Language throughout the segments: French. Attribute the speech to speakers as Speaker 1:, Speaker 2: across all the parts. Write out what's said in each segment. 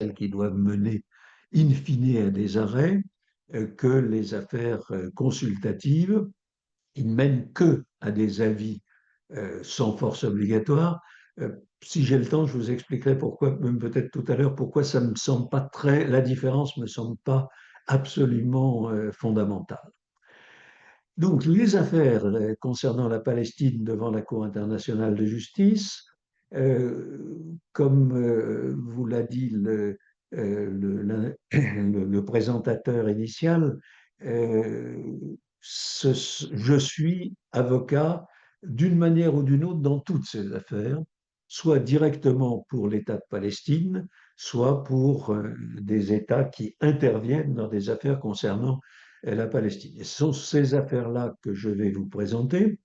Speaker 1: celles qui doivent mener in fine à des arrêts, que les affaires consultatives. Ils ne mènent que à des avis sans force obligatoire. Si j'ai le temps, je vous expliquerai pourquoi, même peut-être tout à l'heure, pourquoi ça me semble pas très, la différence me semble pas absolument fondamentale. Donc, les affaires concernant la Palestine devant la Cour internationale de justice, euh, comme vous l'a dit le présentateur initial, euh, je suis avocat d'une manière ou d'une autre dans toutes ces affaires, soit directement pour l'État de Palestine, soit pour des États qui interviennent dans des affaires concernant la Palestine. Et ce sont ces affaires-là que je vais vous présenter.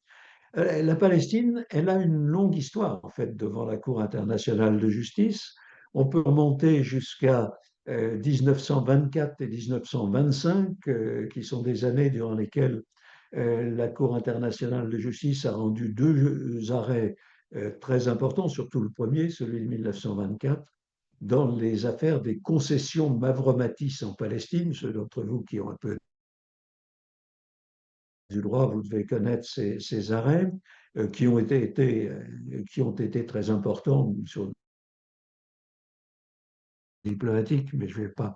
Speaker 1: La Palestine, elle a une longue histoire, en fait, devant la Cour internationale de justice. On peut remonter jusqu'à 1924 et 1925, qui sont des années durant lesquelles la Cour internationale de justice a rendu deux arrêts très importants, surtout le premier, celui de 1924, dans les affaires des concessions Mavromatis en Palestine. Ceux d'entre vous qui ont un peu du droit, vous devez connaître ces arrêts qui ont été très importants sur le diplomatique, mais je ne vais pas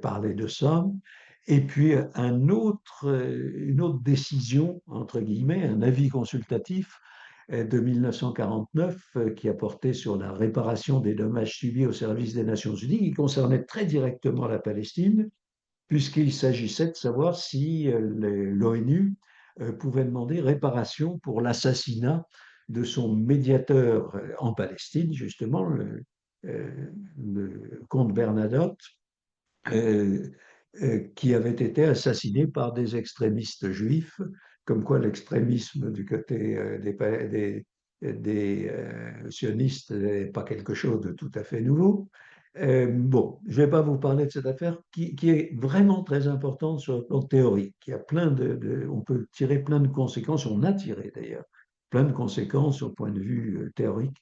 Speaker 1: parler de ça. Et puis une autre décision, entre guillemets, un avis consultatif de 1949 qui a porté sur la réparation des dommages subis au service des Nations Unies, qui concernait très directement la Palestine, puisqu'il s'agissait de savoir si l'ONU pouvait demander réparation pour l'assassinat de son médiateur en Palestine, justement, le comte Bernadotte, euh, qui avait été assassiné par des extrémistes juifs, comme quoi l'extrémisme du côté des sionistes n'est pas quelque chose de tout à fait nouveau. Bon, je ne vais pas vous parler de cette affaire qui est vraiment très importante sur le plan théorique. Il y a on peut tirer plein de conséquences, on a tiré d'ailleurs plein de conséquences au point de vue théorique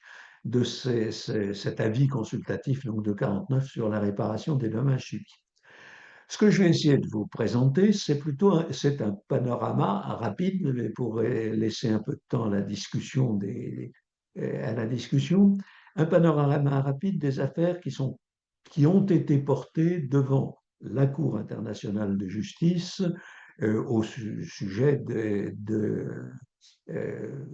Speaker 1: de cet avis consultatif donc, de 49 sur la réparation des dommages subis. Ce que je vais essayer de vous présenter, c'est un panorama rapide, mais pour laisser un peu de temps à la discussion, un panorama rapide des affaires qui ont été portées devant la Cour internationale de justice au sujet euh,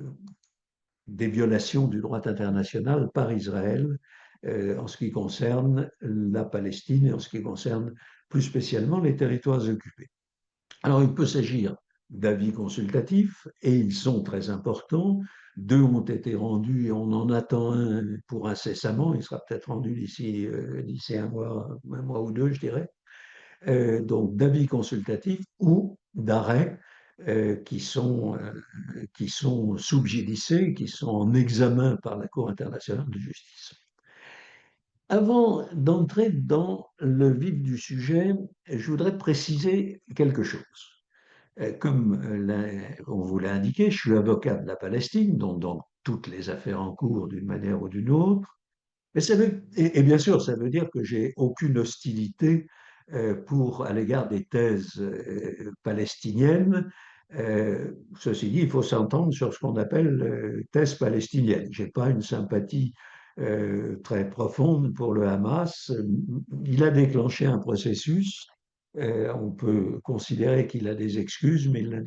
Speaker 1: des violations du droit international par Israël en ce qui concerne la Palestine et en ce qui concerne plus spécialement les territoires occupés. Alors il peut s'agir d'avis consultatifs et ils sont très importants. Deux ont été rendus et on en attend un pour incessamment. Il sera peut-être rendu d'ici un mois ou deux, je dirais. Donc d'avis consultatifs ou d'arrêts qui sont sub judice, qui sont en examen par la Cour internationale de justice. Avant d'entrer dans le vif du sujet, je voudrais préciser quelque chose. Comme on vous l'a indiqué, je suis avocat de la Palestine, donc dans toutes les affaires en cours d'une manière ou d'une autre. Mais et bien sûr, ça veut dire que j'ai aucune hostilité à l'égard des thèses palestiniennes. Ceci dit, il faut s'entendre sur ce qu'on appelle thèse palestinienne. Je n'ai pas une sympathie très profonde pour le Hamas. Il a déclenché un processus. On peut considérer qu'il a des excuses, mais il l'a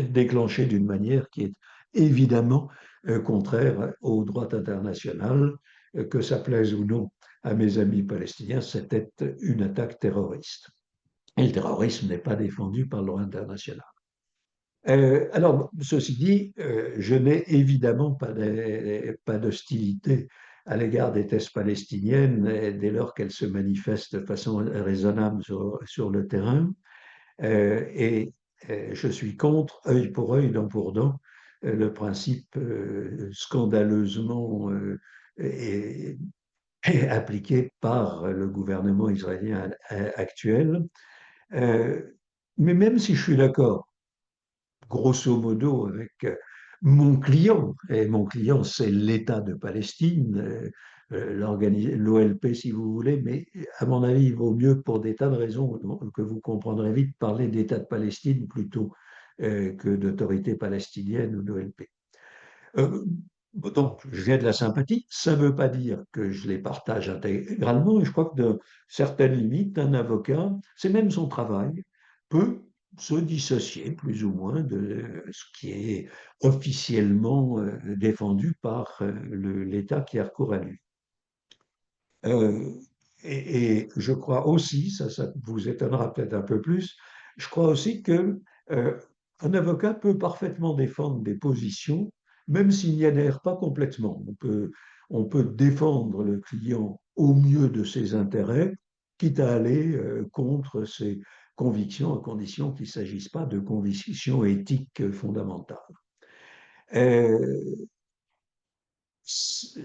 Speaker 1: déclenché d'une manière qui est évidemment contraire au droit international, que ça plaise ou non à mes amis palestiniens, c'était une attaque terroriste. Et le terrorisme n'est pas défendu par le droit international. Alors, ceci dit, je n'ai évidemment pas d'hostilité à l'égard des thèses palestiniennes dès lors qu'elles se manifestent de façon raisonnable sur le terrain. Et je suis contre, œil pour œil, dent pour dent, le principe scandaleusement appliqué par le gouvernement israélien actuel. Euh, mais même si je suis d'accord, grosso modo, avec mon client, et mon client c'est l'État de Palestine, l'OLP si vous voulez, mais à mon avis, il vaut mieux, pour des tas de raisons que vous comprendrez vite, parler d'État de Palestine plutôt que d'autorité palestinienne ou d'OLP. Euh, donc, j'ai de la sympathie. Ça ne veut pas dire que je les partage intégralement. Et je crois que de certaines limites, un avocat, c'est même son travail, peut se dissocier plus ou moins de ce qui est officiellement défendu par l'État qui a recours à lui. Euh, et je crois aussi, ça vous étonnera peut-être un peu plus, je crois aussi que un avocat peut parfaitement défendre des positions, même s'il n'y adhère pas complètement. On peut défendre le client au mieux de ses intérêts, quitte à aller contre ses convictions, à condition qu'il ne s'agisse pas de convictions éthiques fondamentales. Euh,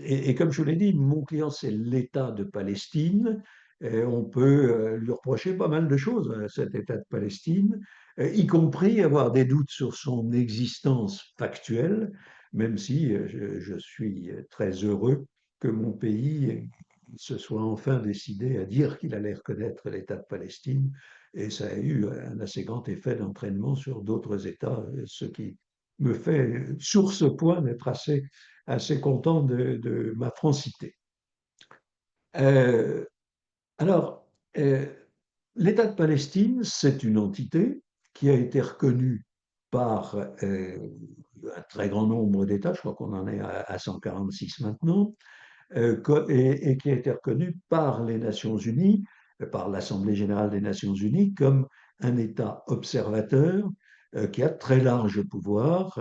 Speaker 1: et comme je vous l'ai dit, mon client, c'est l'État de Palestine. On peut lui reprocher pas mal de choses à cet État de Palestine, y compris avoir des doutes sur son existence factuelle, même si je suis très heureux que mon pays se soit enfin décidé à dire qu'il allait reconnaître l'État de Palestine. Et ça a eu un assez grand effet d'entraînement sur d'autres États, ce qui me fait, sur ce point, d'être assez content de ma francité. Euh, alors, euh, l'État de Palestine, c'est une entité qui a été reconnue par un très grand nombre d'États, je crois qu'on en est à 146 maintenant, et qui a été reconnue par les Nations Unies, par l'Assemblée générale des Nations Unies, comme un État observateur qui a très large pouvoir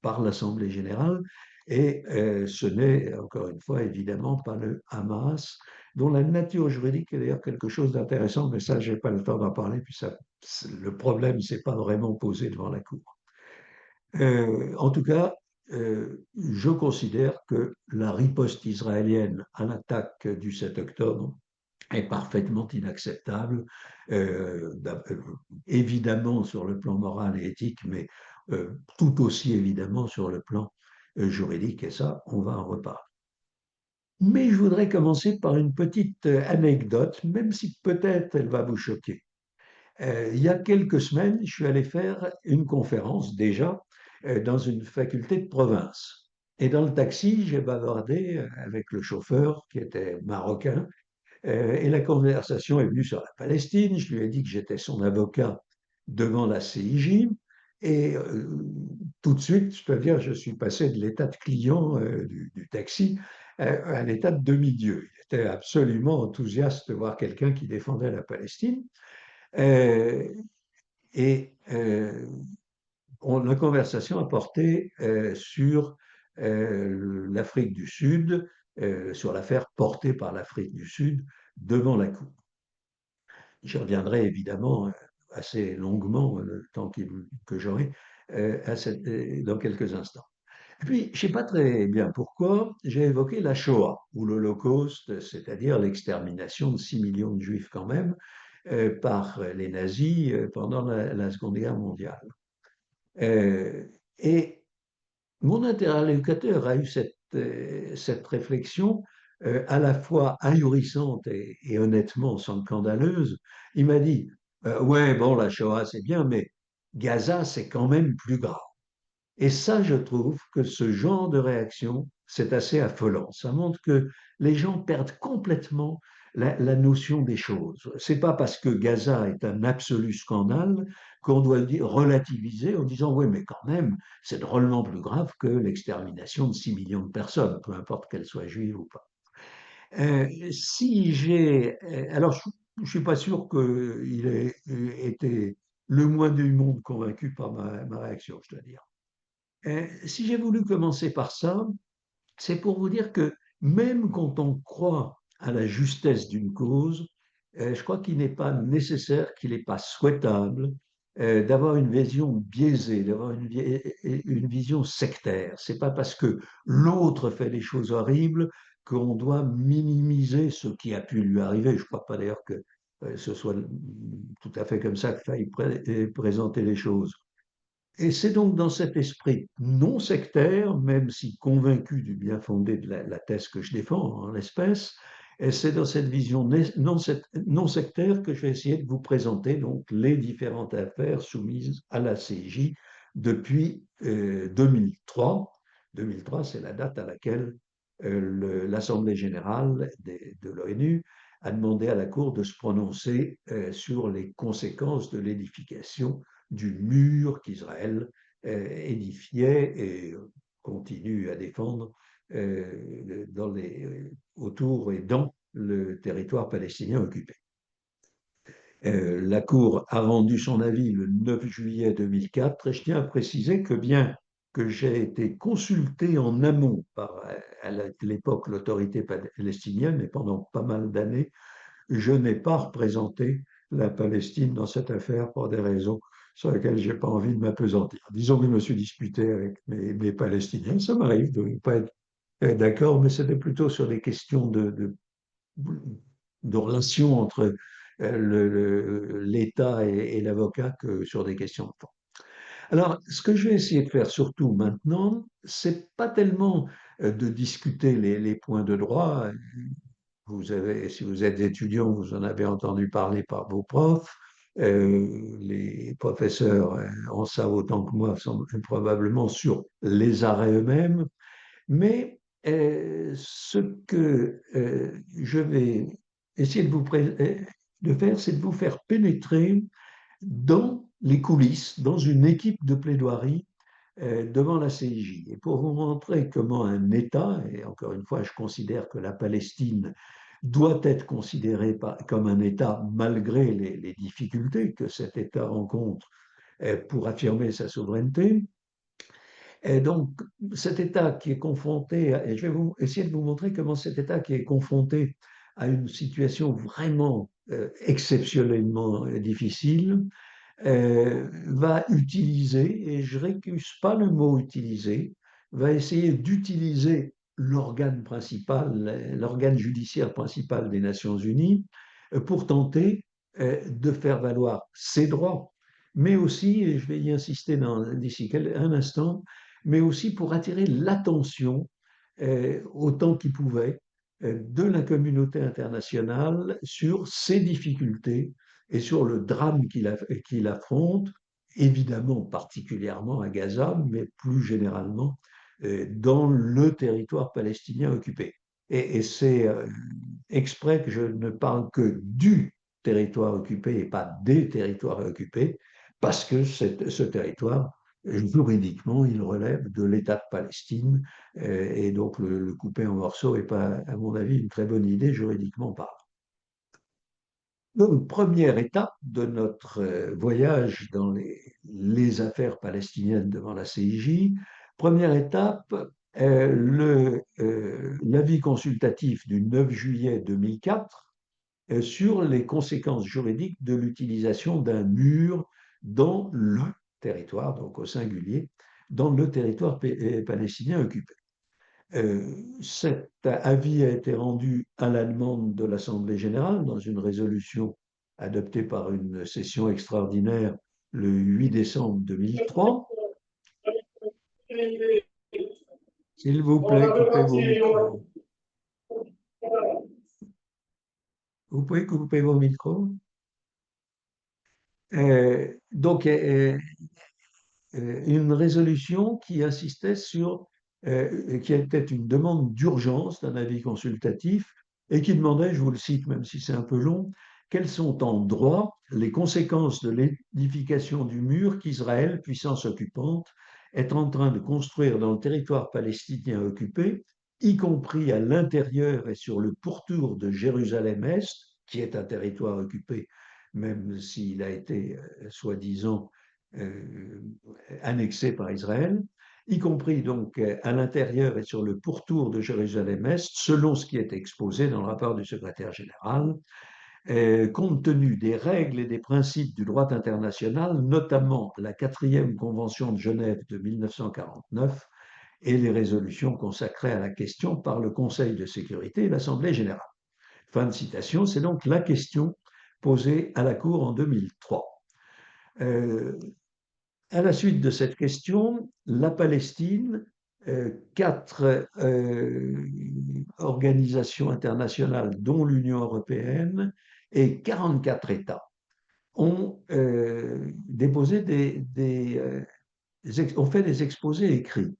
Speaker 1: par l'Assemblée générale. Et ce n'est, encore une fois, évidemment pas le Hamas, dont la nature juridique est d'ailleurs quelque chose d'intéressant, mais ça, je n'ai pas le temps d'en parler, puis ça, le problème ne s'est pas vraiment posé devant la Cour. En tout cas, je considère que la riposte israélienne à l'attaque du 7 octobre est parfaitement inacceptable, euh, évidemment sur le plan moral et éthique, mais tout aussi évidemment sur le plan juridique, et ça, on va en reparler. Mais je voudrais commencer par une petite anecdote, même si peut-être elle va vous choquer. Il y a quelques semaines, je suis allé faire une conférence déjà dans une faculté de province. Et dans le taxi, j'ai bavardé avec le chauffeur qui était marocain et la conversation est venue sur la Palestine. Je lui ai dit que j'étais son avocat devant la CIJ. Et tout de suite, je peux dire, je suis passé de l'état de client du taxi à l'état de demi-dieu. Il était absolument enthousiaste de voir quelqu'un qui défendait la Palestine. Euh, et la conversation a porté sur l'Afrique du Sud, sur l'affaire portée par l'Afrique du Sud devant la Cour. J'y reviendrai évidemment assez longuement, le temps que j'aurai, dans quelques instants. Et puis, je ne sais pas très bien pourquoi, j'ai évoqué la Shoah, ou l'Holocauste, c'est-à-dire l'extermination de 6 millions de Juifs quand même, par les nazis pendant la Seconde Guerre mondiale. Et mon interlocuteur a eu cette réflexion à la fois ahurissante et honnêtement scandaleuse. Il m'a dit, ouais, bon, la Shoah, c'est bien, mais Gaza, c'est quand même plus grave. Et ça, je trouve que ce genre de réaction, c'est assez affolant. Ça montre que les gens perdent complètement la notion des choses. C'est pas parce que Gaza est un absolu scandale qu'on doit le dire, relativiser en disant oui, mais quand même, c'est drôlement plus grave que l'extermination de 6 millions de personnes, peu importe qu'elles soient juives ou pas. Si j'ai, alors je suis pas sûr qu'il ait été le moins du monde convaincu par ma réaction, je dois dire. Si j'ai voulu commencer par ça, c'est pour vous dire que même quand on croit à la justesse d'une cause, je crois qu'il n'est pas nécessaire, qu'il n'est pas souhaitable d'avoir une vision biaisée, d'avoir une vision sectaire. C'est pas parce que l'autre fait des choses horribles qu'on doit minimiser ce qui a pu lui arriver. Je ne crois pas d'ailleurs que ce soit tout à fait comme ça qu'il faille présenter les choses. Et c'est donc dans cet esprit non sectaire, même si convaincu du bien fondé de la thèse que je défends en l'espèce, et c'est dans cette vision non sectaire que je vais essayer de vous présenter donc les différentes affaires soumises à la CIJ depuis 2003. 2003, c'est la date à laquelle l'Assemblée générale de l'ONU a demandé à la Cour de se prononcer sur les conséquences de l'édification du mur qu'Israël édifiait et continue à défendre autour et dans le territoire palestinien occupé. La Cour a rendu son avis le 9 juillet 2004 et je tiens à préciser que bien que j'ai été consulté en amont par, à l'époque, l'autorité palestinienne, et pendant pas mal d'années, je n'ai pas représenté la Palestine dans cette affaire pour des raisons sur lesquelles je n'ai pas envie de m'apesantir. Disons que je me suis disputé avec mes Palestiniens, ça m'arrive de ne pas être d'accord, mais c'était plutôt sur des questions de relations entre l'État et l'avocat que sur des questions de fond. Alors, ce que je vais essayer de faire surtout maintenant, c'est pas tellement de discuter les points de droit. Vous avez, si vous êtes étudiant, vous en avez entendu parler par vos profs. Les professeurs en savent autant que moi, probablement sur les arrêts eux-mêmes. Mais ce que je vais essayer de faire, c'est de vous faire pénétrer dans les coulisses, dans une équipe de plaidoirie devant la CIJ. Et pour vous montrer comment un État, et encore une fois, je considère que la Palestine doit être considérée comme un État malgré les difficultés que cet État rencontre pour affirmer sa souveraineté. Et donc, cet État qui est confronté, et je vais essayer de vous montrer comment cet État qui est confronté à une situation vraiment exceptionnellement difficile, va utiliser, et je récuse pas le mot utiliser, va essayer d'utiliser l'organe principal, l'organe judiciaire principal des Nations Unies pour tenter de faire valoir ses droits, mais aussi, et je vais y insister d'ici un instant, mais aussi pour attirer l'attention autant qu'il pouvait de la communauté internationale sur ses difficultés et sur le drame qu'il affronte, évidemment particulièrement à Gaza, mais plus généralement dans le territoire palestinien occupé. Et c'est exprès que je ne parle que du territoire occupé et pas des territoires occupés, parce que ce territoire, juridiquement, il relève de l'État de Palestine, et donc le couper en morceaux n'est pas, à mon avis, une très bonne idée juridiquement parlant. Donc, première étape de notre voyage dans les affaires palestiniennes devant la CIJ, première étape, l'avis consultatif du 9 juillet 2004 sur les conséquences juridiques de l'utilisation d'un mur dans le territoire, donc au singulier, dans le territoire palestinien occupé. Cet avis a été rendu à la demande de l'Assemblée générale dans une résolution adoptée par une session extraordinaire le 8 décembre 2003. S'il vous plaît, coupez vos micros. Vous pouvez couper vos micros. Donc, une résolution qui insistait sur, qui était une demande d'urgence d'un avis consultatif et qui demandait, je vous le cite même si c'est un peu long, quelles sont en droit les conséquences de l'édification du mur qu'Israël, puissance occupante, est en train de construire dans le territoire palestinien occupé, y compris à l'intérieur et sur le pourtour de Jérusalem-Est, qui est un territoire occupé, même s'il a été, soi-disant, annexé par Israël, y compris donc à l'intérieur et sur le pourtour de Jérusalem-Est, selon ce qui est exposé dans le rapport du secrétaire général, compte tenu des règles et des principes du droit international, notamment la 4e Convention de Genève de 1949 et les résolutions consacrées à la question par le Conseil de sécurité et l'Assemblée générale. Fin de citation, c'est donc la question posée à la Cour en 2003. À la suite de cette question, la Palestine, quatre organisations internationales, dont l'Union européenne, et 44 États ont déposé ont fait des exposés écrits.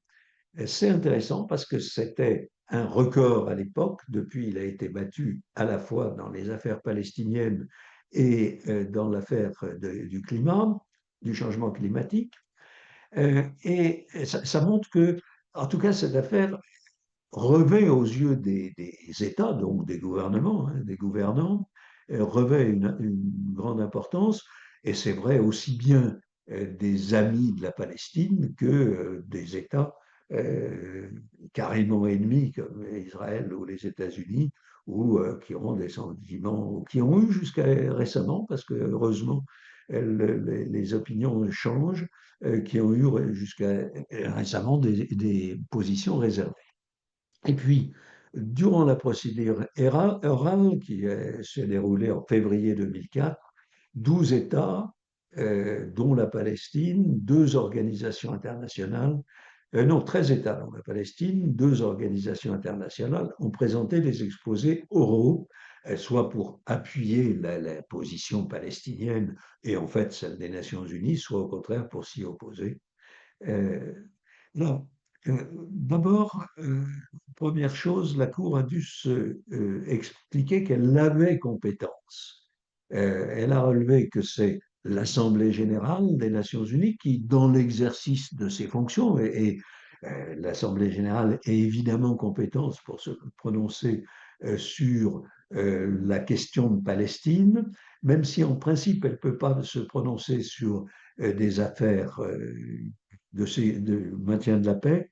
Speaker 1: C'est intéressant parce que c'était un record à l'époque. Depuis, il a été battu à la fois dans les affaires palestiniennes et dans l'affaire du climat, du changement climatique. Et ça montre que, en tout cas, cette affaire revêt aux yeux des États, donc des gouvernements, hein, des gouvernants, revêt une grande importance. Et c'est vrai aussi bien des amis de la Palestine que des États carrément ennemis comme Israël ou les États-Unis, ou qui ont des sentiments, ou qui ont eu jusqu'à récemment, parce que heureusement les opinions changent, qui ont eu jusqu'à récemment des positions réservées. Et puis, durant la procédure orale qui s'est déroulée en février 2004, 12 États, dont la Palestine, deux organisations internationales, non, 13 États dont la Palestine, deux organisations internationales ont présenté des exposés oraux, soit pour appuyer la position palestinienne et en fait celle des Nations Unies, soit au contraire pour s'y opposer. Euh, non. D'abord, première chose, la Cour a dû se expliquer qu'elle avait compétence. Elle a relevé que c'est l'Assemblée générale des Nations unies qui, dans l'exercice de ses fonctions, et l'Assemblée générale est évidemment compétente pour se prononcer sur la question de Palestine, même si en principe elle ne peut pas se prononcer sur des affaires de maintien de la paix,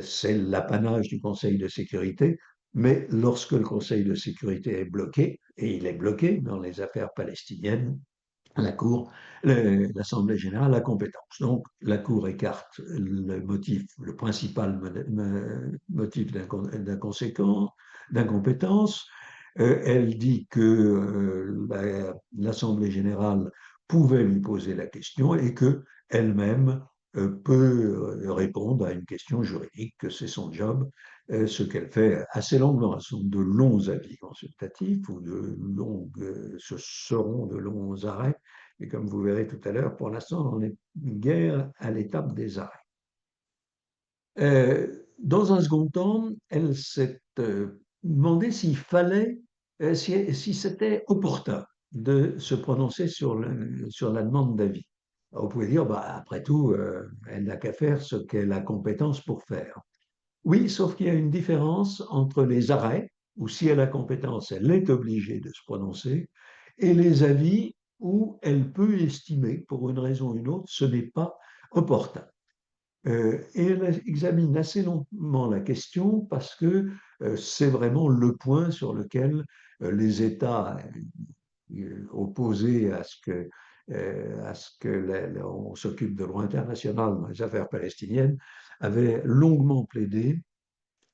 Speaker 1: c'est l'apanage du Conseil de sécurité, mais lorsque le Conseil de sécurité est bloqué, et il est bloqué dans les affaires palestiniennes, la Cour, l'Assemblée générale a compétence. Donc, la Cour écarte le motif, le principal motif d'incompétence. Elle dit que l'Assemblée générale pouvait lui poser la question et que elle-même peut répondre à une question juridique, que c'est son job, ce qu'elle fait assez longuement. Ce sont de longs avis consultatifs ou ce seront de longs arrêts. Et comme vous verrez tout à l'heure, pour l'instant, on est guère à l'étape des arrêts. Dans un second temps, elle s'est demandé s'il fallait, si c'était opportun de se prononcer sur la demande d'avis. On pouvait dire, bah, après tout, elle n'a qu'à faire ce qu'elle a compétence pour faire. Oui, sauf qu'il y a une différence entre les arrêts, où si elle a compétence, elle est obligée de se prononcer, et les avis où elle peut estimer, pour une raison ou une autre, ce n'est pas opportun. Et elle examine assez longuement la question parce que c'est vraiment le point sur lequel les États opposés à ce que on s'occupe de droit international dans les affaires palestiniennes avaient longuement plaidé.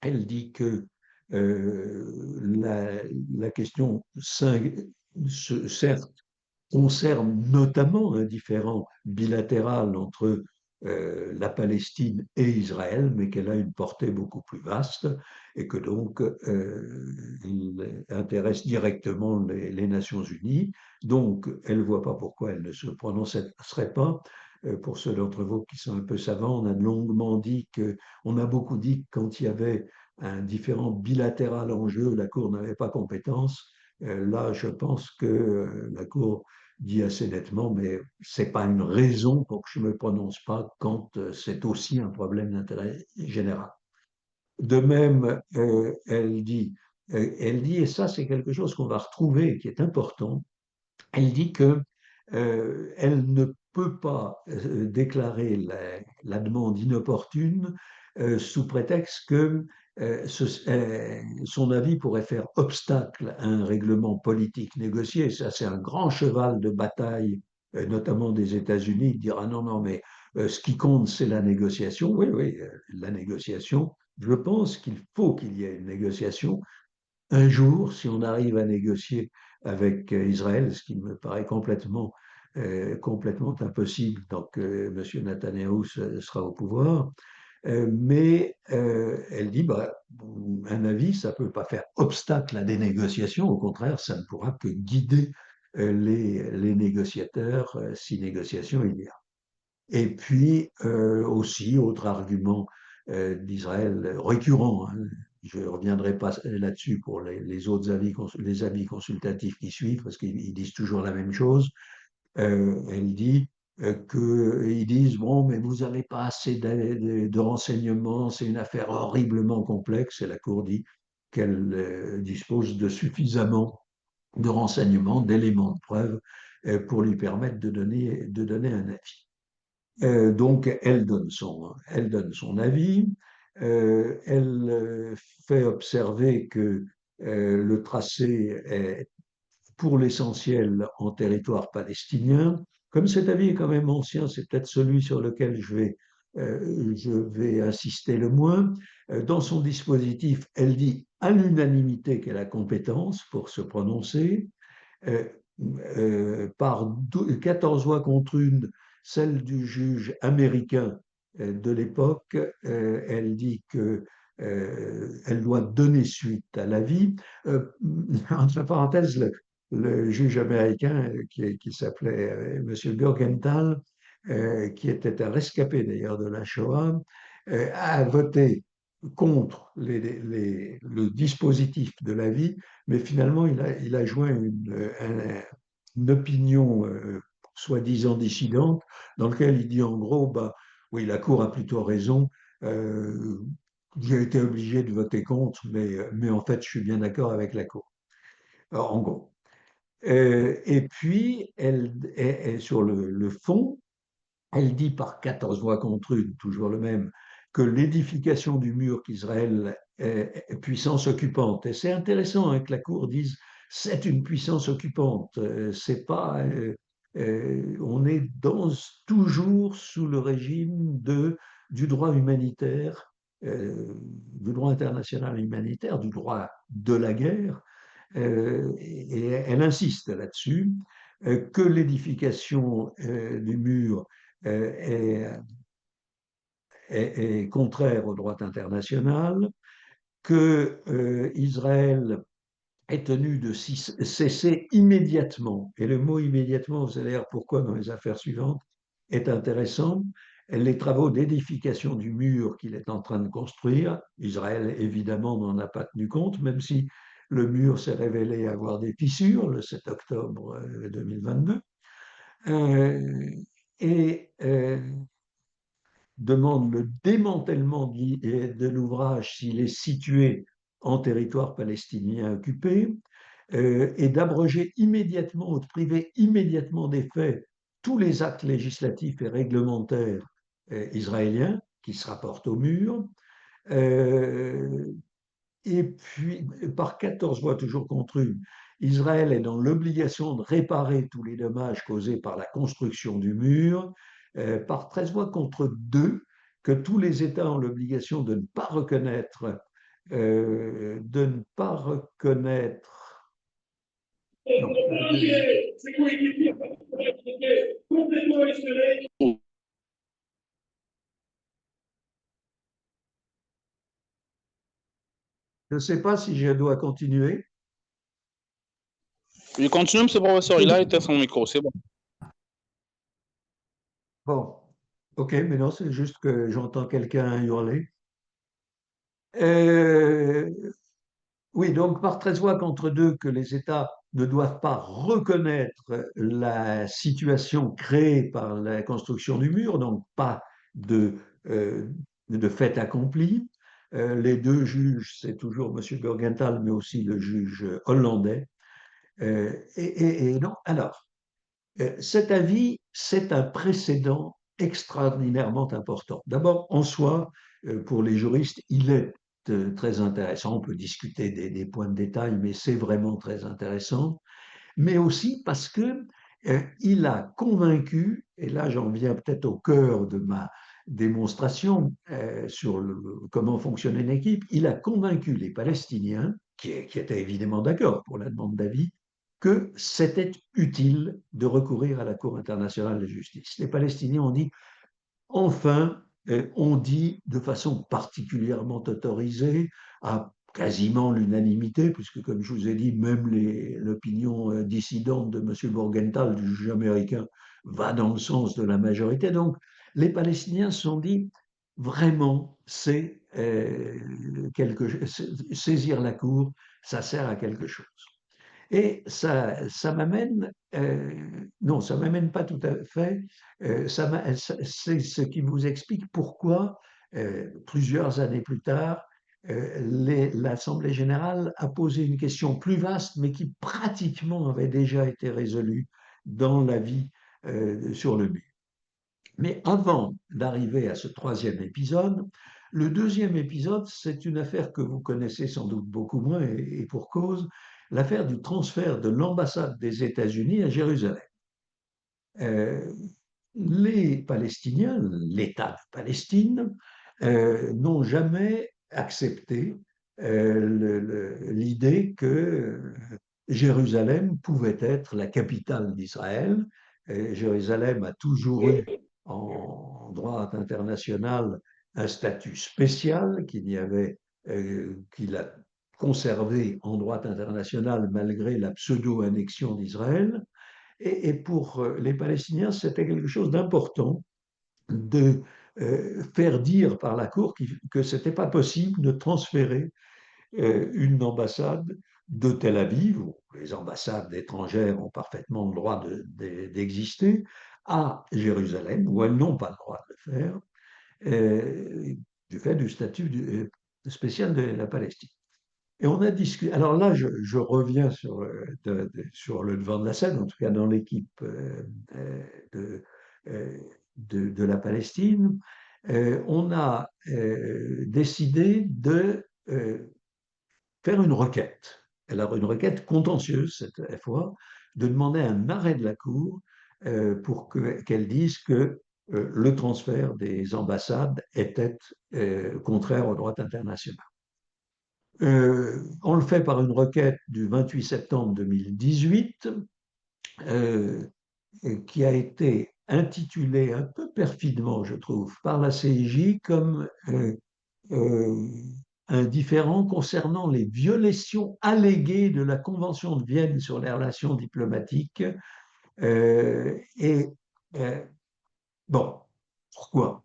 Speaker 1: Elle dit que la question, certes, concerne notamment un différend bilatéral entre la Palestine et Israël, mais qu'elle a une portée beaucoup plus vaste et que donc il intéresse directement les Nations Unies. Donc, elle ne voit pas pourquoi elle ne se prononcerait pas. Pour ceux d'entre vous qui sont un peu savants, on a longuement dit on a beaucoup dit que quand il y avait un différend bilatéral en jeu, la Cour n'avait pas compétence. Là, je pense que la Cour dit assez nettement, mais ce n'est pas une raison pour que je ne me prononce pas quand c'est aussi un problème d'intérêt général. De même, elle dit, et ça c'est quelque chose qu'on va retrouver qui est important, elle dit que elle ne peut pas déclarer la demande inopportune sous prétexte que son avis pourrait faire obstacle à un règlement politique négocié. Ça, c'est un grand cheval de bataille, notamment des États-Unis, de dire ah non, non, mais ce qui compte, c'est la négociation. Oui, oui, la négociation. Je pense qu'il faut qu'il y ait une négociation, un jour, si on arrive à négocier avec Israël, ce qui me paraît complètement complètement impossible tant que M. Netanyahou sera au pouvoir. Mais elle dit, bah, un avis, ça ne peut pas faire obstacle à des négociations, au contraire, ça ne pourra que guider les négociateurs si négociation il y a. Et puis aussi, autre argument d'Israël récurrent, hein, je ne reviendrai pas là-dessus pour les autres avis, les avis consultatifs qui suivent, parce qu'ils disent toujours la même chose. Elle dit qu'ils disent, bon, mais vous n'avez pas assez de renseignements, c'est une affaire horriblement complexe, et la Cour dit qu'elle dispose de suffisamment de renseignements, d'éléments de preuve pour lui permettre de donner un avis. Donc, elle donne son avis, elle fait observer que le tracé est pour l'essentiel en territoire palestinien. Comme cet avis est quand même ancien, c'est peut-être celui sur lequel je vais insister le moins. Dans son dispositif, elle dit à l'unanimité qu'elle a compétence pour se prononcer. Euh, Par 14 voix contre une, celle du juge américain de l'époque, elle dit que elle doit donner suite à l'avis. Entre parenthèses, le juge américain qui s'appelait M. Burgenthal, qui était un rescapé d'ailleurs de la Shoah, a voté contre le dispositif de l'avis, mais finalement il a joint une opinion soi-disant dissidente dans laquelle il dit en gros, bah, oui, la Cour a plutôt raison, j'ai été obligé de voter contre, mais en fait je suis bien d'accord avec la Cour. Alors, en gros. Et puis, sur le fond, elle dit par 14 voix contre une, toujours le même, que l'édification du mur qu'Israël est puissance occupante. Et c'est intéressant hein, que la Cour dise c'est une puissance occupante. C'est pas, on est toujours sous le régime du droit humanitaire, du droit international humanitaire, du droit de la guerre. Et elle insiste là-dessus, que l'édification du mur est, est contraire au droit international, que Israël est tenu de cesser immédiatement, et le mot immédiatement, vous allez voir pourquoi dans les affaires suivantes, est intéressant, les travaux d'édification du mur qu'il est en train de construire, Israël évidemment n'en a pas tenu compte, même si le mur s'est révélé avoir des fissures le 7 octobre 2022, et demande le démantèlement de l'ouvrage s'il est situé en territoire palestinien occupé, et d'abroger immédiatement ou de priver immédiatement des faits tous les actes législatifs et réglementaires israéliens qui se rapportent au mur. Euh, et puis, par 14 voix toujours contre une, Israël est dans l'obligation de réparer tous les dommages causés par la construction du mur. Par 13 voix contre 2, que tous les États ont l'obligation de ne pas reconnaître, de ne pas reconnaître. Non, je ne sais pas si je dois continuer.
Speaker 2: Je continue, monsieur le professeur, il a été son micro, c'est bon.
Speaker 1: Bon, ok, mais non, c'est juste que j'entends quelqu'un hurler. Euh, oui, donc par 13 voix contre 2, que les États ne doivent pas reconnaître la situation créée par la construction du mur, donc pas de, de fait accompli. Les deux juges, c'est toujours M. Burgenthal, mais aussi le juge hollandais. Et non, alors, cet avis, c'est un précédent extraordinairement important. D'abord, en soi, pour les juristes, il est très intéressant. On peut discuter des points de détail, mais c'est vraiment très intéressant. Mais aussi parce que il a convaincu, et là j'en viens peut-être au cœur de ma démonstration sur comment fonctionne une équipe, il a convaincu les Palestiniens, qui étaient évidemment d'accord pour la demande d'avis, que c'était utile de recourir à la Cour internationale de justice. Les Palestiniens ont dit, enfin, on dit de façon particulièrement autorisée, à quasiment l'unanimité, puisque comme je vous ai dit, même l'opinion dissidente de M. Morgenthau, du juge américain, va dans le sens de la majorité. Donc les Palestiniens se sont dit, vraiment, saisir la Cour, ça sert à quelque chose. Et ça m'amène, non, ça m'amène pas tout à fait, c'est ce qui vous explique pourquoi, plusieurs années plus tard, l'Assemblée générale a posé une question plus vaste, mais qui pratiquement avait déjà été résolue dans l'avis sur le but. Mais avant d'arriver à ce troisième épisode, le deuxième épisode, c'est une affaire que vous connaissez sans doute beaucoup moins, et pour cause, l'affaire du transfert de l'ambassade des États-Unis à Jérusalem. Euh, les Palestiniens, l'État de Palestine, n'ont jamais accepté l'idée que Jérusalem pouvait être la capitale d'Israël. Jérusalem a toujours eu en droit international un statut spécial qu'il a conservé en droit international malgré la pseudo-annexion d'Israël. Et pour les Palestiniens, c'était quelque chose d'important de faire dire par la Cour que ce n'était pas possible de transférer une ambassade de Tel Aviv, où les ambassades étrangères ont parfaitement le droit d'exister, à Jérusalem, où elles n'ont pas le droit de le faire, du fait du statut spécial de la Palestine. Et on a discuté. Alors là, je reviens sur le devant de la scène, en tout cas dans l'équipe de, euh, de la Palestine. On a décidé de faire une requête. Alors, une requête contentieuse cette fois, de demander un arrêt de la Cour pour qu'elle dise que le transfert des ambassades était contraire au droit international. On le fait par une requête du 28 septembre 2018 euh, qui a été intitulée un peu perfidement, je trouve, par la CIJ comme euh, un différend concernant les violations alléguées de la Convention de Vienne sur les relations diplomatiques. Et bon, pourquoi?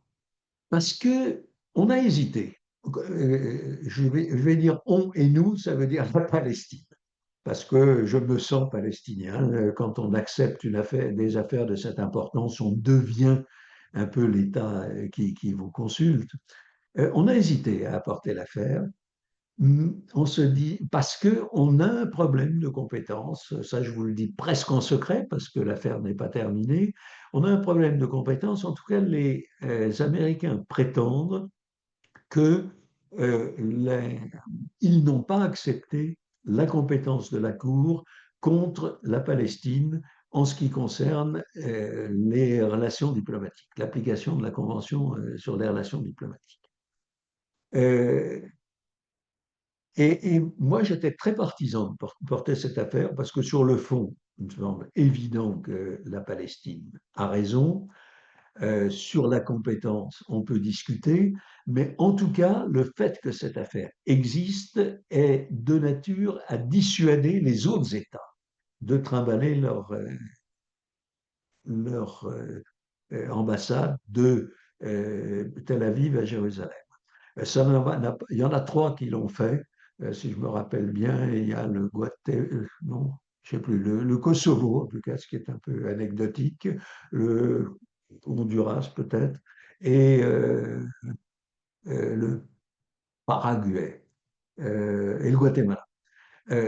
Speaker 1: Parce que on a hésité. Je vais dire on et nous, ça veut dire la Palestine. Parce que je me sens palestinien. Quand on accepte des affaires de cette importance, on devient un peu l'État qui vous consulte. On a hésité à apporter l'affaire. On se dit, parce qu'on a un problème de compétence, ça je vous le dis presque en secret parce que l'affaire n'est pas terminée, on a un problème de compétence, en tout cas les Américains prétendent que ils n'ont pas accepté la compétence de la Cour contre la Palestine en ce qui concerne les relations diplomatiques, l'application de la Convention sur les relations diplomatiques. Euh, et moi, j'étais très partisan de porter cette affaire parce que sur le fond, il me semble évident que la Palestine a raison. Sur la compétence, on peut discuter, mais en tout cas, le fait que cette affaire existe est de nature à dissuader les autres États de trimballer leur ambassade de Tel Aviv à Jérusalem. Il y en a trois qui l'ont fait, si je me rappelle bien. Il y a non, je sais plus, le Kosovo, en tout cas, ce qui est un peu anecdotique, le Honduras peut-être, et le Paraguay et le Guatemala.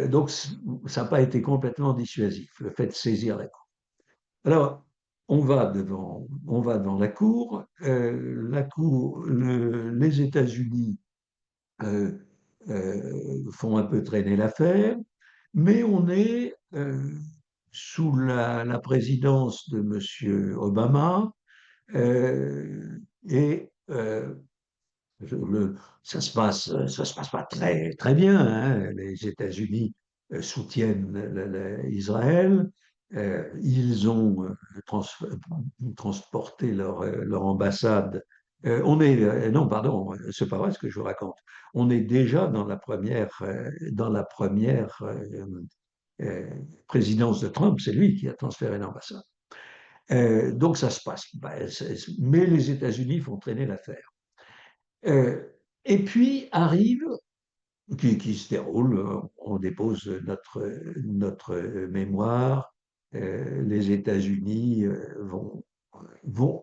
Speaker 1: Donc, ça n'a pas été complètement dissuasif, le fait de saisir la Cour. Alors, on va dans la Cour, les États-Unis euh, font un peu traîner l'affaire, mais on est sous la présidence de M. Obama et ça se passe pas très, très bien. Hein. Les États-Unis soutiennent Israël. Ils ont trans transporté leur ambassade. Non, pardon, c'est pas vrai ce que je vous raconte. On est déjà dans la première présidence de Trump, c'est lui qui a transféré l'ambassade. Donc ça se passe. Mais les États-Unis font traîner l'affaire. Euh, et puis arrive, qui se déroule, on dépose notre mémoire, les États-Unis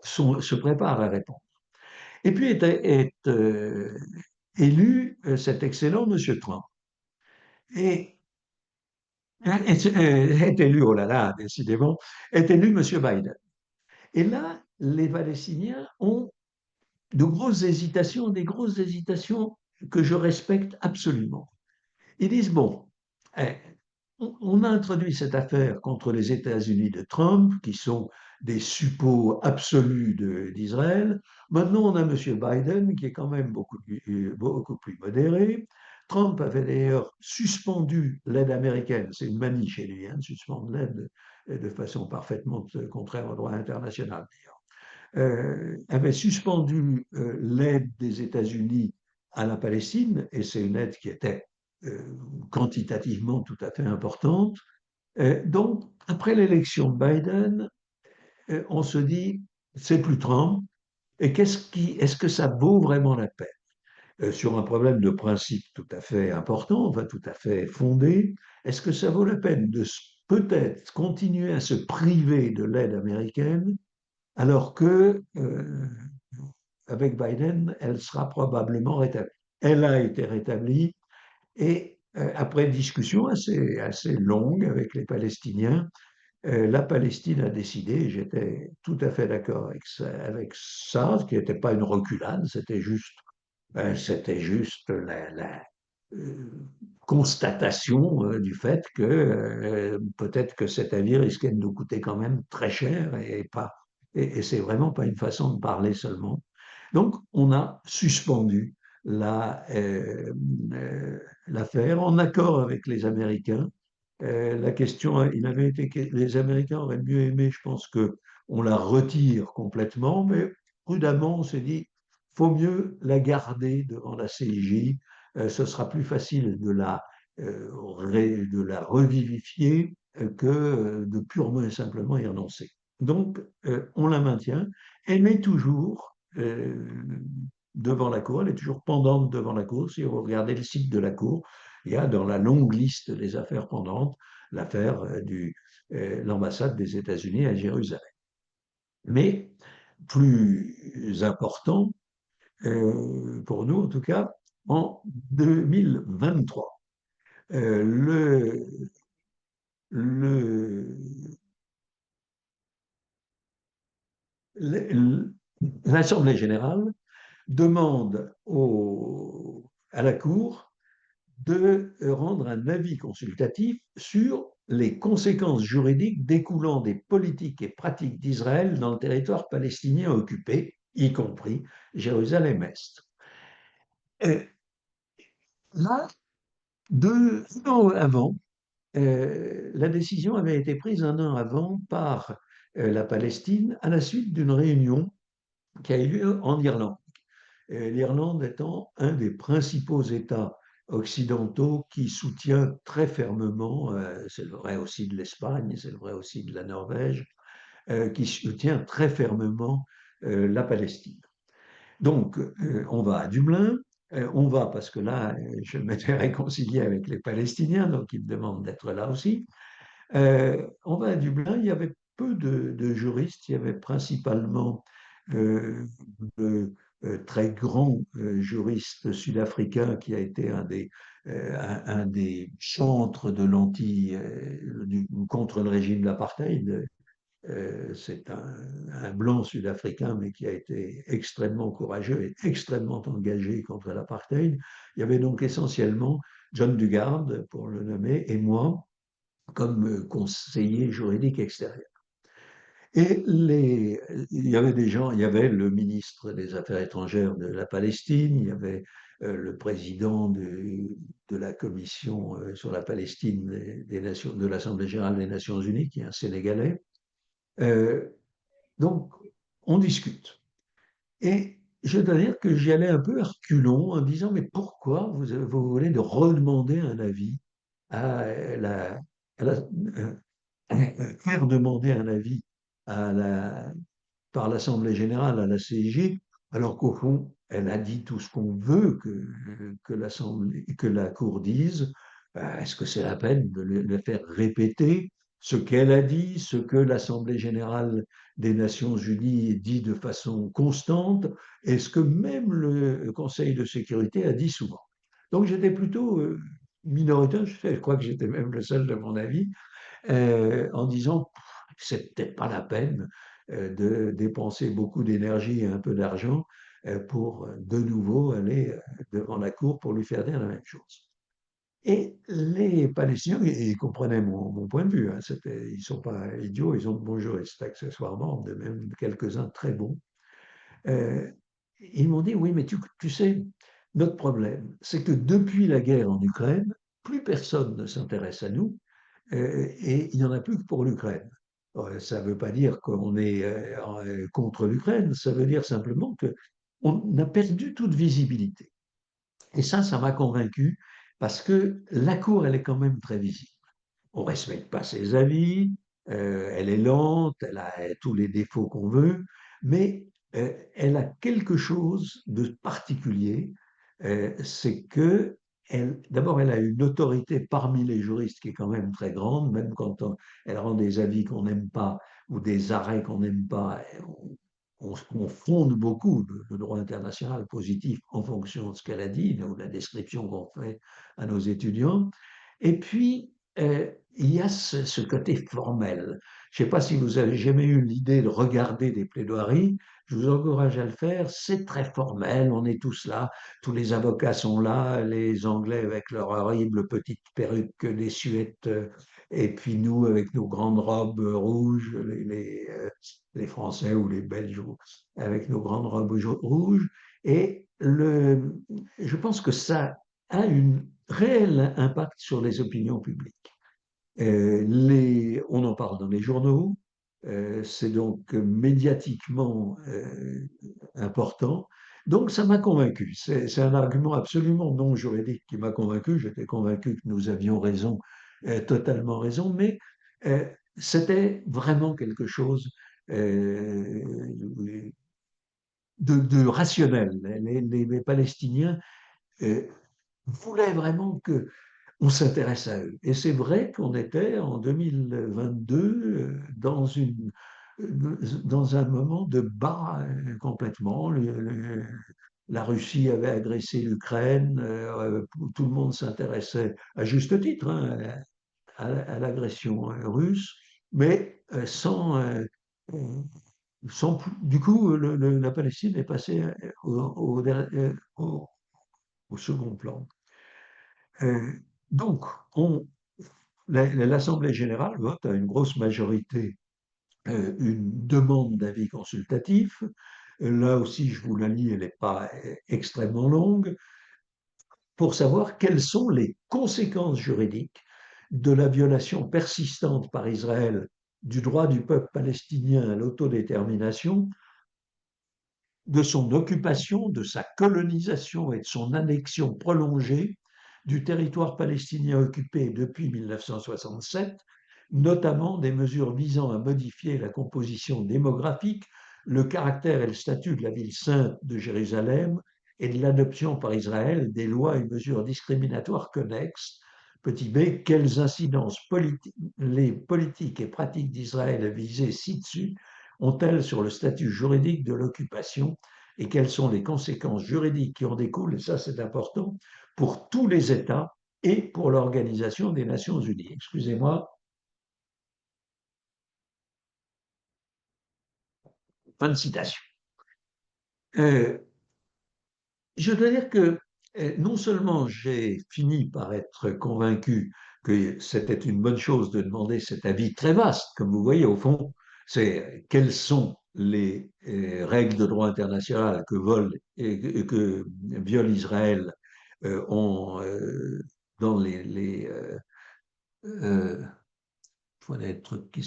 Speaker 1: se préparent à répondre. Et puis est élu cet excellent Monsieur Trump. Et est élu, oh là là, décidément, est élu Monsieur Biden. Et là, les Palestiniens ont des grosses hésitations que je respecte absolument. Ils disent, bon, eh, on a introduit cette affaire contre les États-Unis de Trump, qui sont des suppôts absolus d'Israël. Maintenant, on a M. Biden, qui est quand même beaucoup plus modéré. Trump avait d'ailleurs suspendu l'aide américaine. C'est une manie chez lui, hein, de suspendre l'aide de façon parfaitement contraire au droit international, avait suspendu l'aide des États-Unis à la Palestine, et c'est une aide qui était euh, quantitativement tout à fait importante. Donc, après l'élection de Biden, on se dit, c'est plus Trump, et est-ce que ça vaut vraiment la peine? Sur un problème de principe tout à fait important, enfin tout à fait fondé, est-ce que ça vaut la peine de peut-être continuer à se priver de l'aide américaine alors que avec Biden, elle sera probablement rétablie. Elle a été rétablie et après une discussion assez longue avec les Palestiniens, la Palestine a décidé, j'étais tout à fait d'accord avec ça, ce qui n'était pas une reculade, c'était juste la constatation du fait que peut-être que cet avis risquait de nous coûter quand même très cher et c'est vraiment pas une façon de parler seulement. Donc, on a suspendu l'affaire en accord avec les Américains. La question, les Américains auraient mieux aimé, je pense, que on la retire complètement, mais prudemment, on s'est dit, faut mieux la garder devant la CIJ. Ce sera plus facile de la revivifier que de purement et simplement y renoncer. Donc, on la maintient. Elle est toujours devant la Cour, elle est toujours pendante devant la Cour. Si vous regardez le site de la Cour, il y a dans la longue liste des affaires pendantes l'affaire de l'ambassade des États-Unis à Jérusalem. Mais plus important, pour nous en tout cas, en 2023, le, le, l'Assemblée générale demande à la Cour de rendre un avis consultatif sur les conséquences juridiques découlant des politiques et pratiques d'Israël dans le territoire palestinien occupé, y compris Jérusalem-Est. Là, 2 ans avant, la décision avait été prise 1 an avant par la Palestine à la suite d'une réunion qui a eu lieu en Irlande. L'Irlande étant un des principaux États occidentaux qui soutient très fermement, c'est vrai aussi de l'Espagne, c'est vrai aussi de la Norvège, qui soutient très fermement la Palestine. Donc, on va à Dublin, on va parce que là, je m'étais réconcilié avec les Palestiniens, donc ils me demandent d'être là aussi. On va à Dublin, il y avait peu de juristes, il y avait principalement euh, le très grand juriste sud-africain qui a été un des chantres de contre le régime de l'apartheid. C'est un blanc sud-africain, mais qui a été extrêmement courageux et extrêmement engagé contre l'apartheid. Il y avait donc essentiellement John Dugard, pour le nommer, et moi, comme conseiller juridique extérieur. Et il y avait des gens, il y avait le ministre des Affaires étrangères de la Palestine, il y avait le président de la commission sur la Palestine des Nations, de l'Assemblée générale des Nations unies, qui est un Sénégalais. Euh, donc, on discute. Et je dois dire que j'y allais un peu à reculons en disant, mais pourquoi vous voulez de redemander un avis à à la- faire demander un avis à par l'Assemblée générale à la CIJ, alors qu'au fond, elle a dit tout ce qu'on veut que la Cour dise. Est-ce que c'est la peine de le faire répéter ce qu'elle a dit, ce que l'Assemblée générale des Nations unies dit de façon constante, et ce que même le Conseil de sécurité a dit souvent? Donc j'étais plutôt minoritaire, je crois que j'étais même le seul de mon avis, en disant c'est peut-être pas la peine de dépenser beaucoup d'énergie et un peu d'argent pour de nouveau aller devant la Cour pour lui faire dire la même chose. Et les Palestiniens, ils comprenaient mon point de vue, hein, ils ne sont pas idiots, ils ont de bons juristes accessoirement, de même quelques-uns très bons. Euh, Ils m'ont dit, oui, mais tu sais, notre problème, c'est que depuis la guerre en Ukraine, plus personne ne s'intéresse à nous, et il n'y en a plus que pour l'Ukraine. Ça ne veut pas dire qu'on est contre l'Ukraine, ça veut dire simplement qu'on a perdu toute visibilité. Et ça m'a convaincu parce que la Cour, elle est quand même très visible. On ne respecte pas ses avis, elle est lente, elle a tous les défauts qu'on veut, mais elle a quelque chose de particulier, c'est que d'abord, elle a une autorité parmi les juristes qui est quand même très grande, même quand elle rend des avis qu'on n'aime pas ou des arrêts qu'on n'aime pas, on fonde beaucoup le droit international positif en fonction de ce qu'elle a dit, ou la description qu'on fait à nos étudiants. Et puis, il y a ce côté formel. Je ne sais pas si vous avez jamais eu l'idée de regarder des plaidoiries, je vous encourage à le faire, c'est très formel, on est tous là, tous les avocats sont là, les Anglais avec leur horrible petite perruque désuète, et puis nous avec nos grandes robes rouges, les Français ou les Belges avec nos grandes robes rouges, et je pense que ça a un réel impact sur les opinions publiques. On en parle dans les journaux, c'est donc médiatiquement important. Donc ça m'a convaincu. C'est un argument absolument non juridique qui m'a convaincu. J'étais convaincu que nous avions raison, totalement raison, mais euh, c'était vraiment quelque chose de rationnel. Les Palestiniens voulaient vraiment que on s'intéresse à eux. Et c'est vrai qu'on était en 2022 dans un moment de bas complètement. La Russie avait agressé l'Ukraine, tout le monde s'intéressait à juste titre, hein, à l'agression russe, mais du coup, la Palestine est passée au second plan. Euh, donc, l'Assemblée générale vote à une grosse majorité une demande d'avis consultatif. Là aussi, je vous la lis, elle n'est pas extrêmement longue, pour savoir quelles sont les conséquences juridiques de la violation persistante par Israël du droit du peuple palestinien à l'autodétermination, de son occupation, de sa colonisation et de son annexion prolongée du territoire palestinien occupé depuis 1967, notamment des mesures visant à modifier la composition démographique, le caractère et le statut de la ville sainte de Jérusalem et de l'adoption par Israël des lois et mesures discriminatoires connexes. Petit b, quelles incidences les politiques et pratiques d'Israël visées ci-dessus ont-elles sur le statut juridique de l'occupation et quelles sont les conséquences juridiques qui en découlent, et ça c'est important, pour tous les États et pour l'Organisation des Nations Unies. Excusez-moi, fin de citation. Euh, je dois dire que non seulement j'ai fini par être convaincu que c'était une bonne chose de demander cet avis très vaste, comme vous voyez au fond, C'est quelles sont les règles de droit international que viole Israël dans euh, faut des trucs que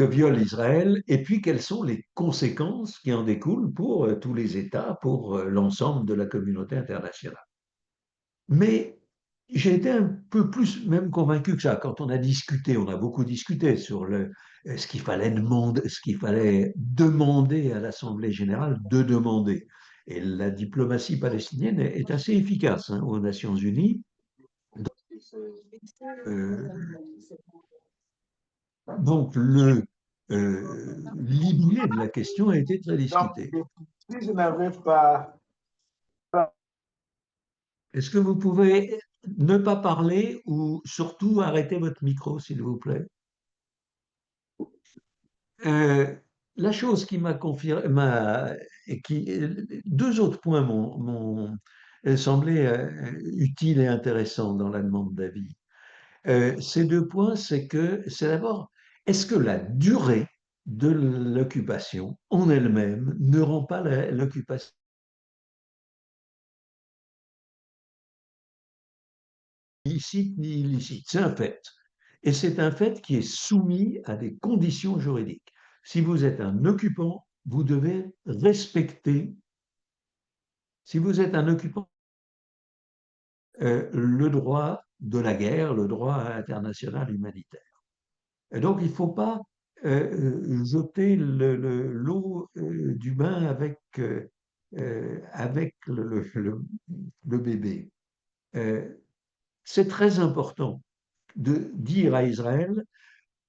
Speaker 1: viole Israël, et puis quelles sont les conséquences qui en découlent pour tous les États, pour l'ensemble de la communauté internationale. Mais j'ai été un peu plus même convaincu que ça. Quand on a discuté, on a beaucoup discuté sur ce qu'il fallait demander à l'Assemblée générale de demander. Et la diplomatie palestinienne est assez efficace hein, aux Nations Unies. Euh, donc, l'idée de la question a été très
Speaker 3: Donc,
Speaker 1: discutée.
Speaker 3: si je n'avais pas.
Speaker 1: Est-ce que vous pouvez ne pas parler ou surtout arrêter votre micro, s'il vous plaît? Euh, la chose qui m'a confirmé, deux autres points m'ont semblé utiles et intéressants dans la demande d'avis. Ces deux points, c'est d'abord, est-ce que la durée de l'occupation en elle-même ne rend pas l'occupation licite ni illicite? C'est un fait. Et c'est un fait qui est soumis à des conditions juridiques. Si vous êtes un occupant, vous devez respecter, si vous êtes un occupant, le droit de la guerre, le droit international humanitaire. Et donc, il ne faut pas jeter l'eau du bain avec le bébé. C'est très important de dire à Israël,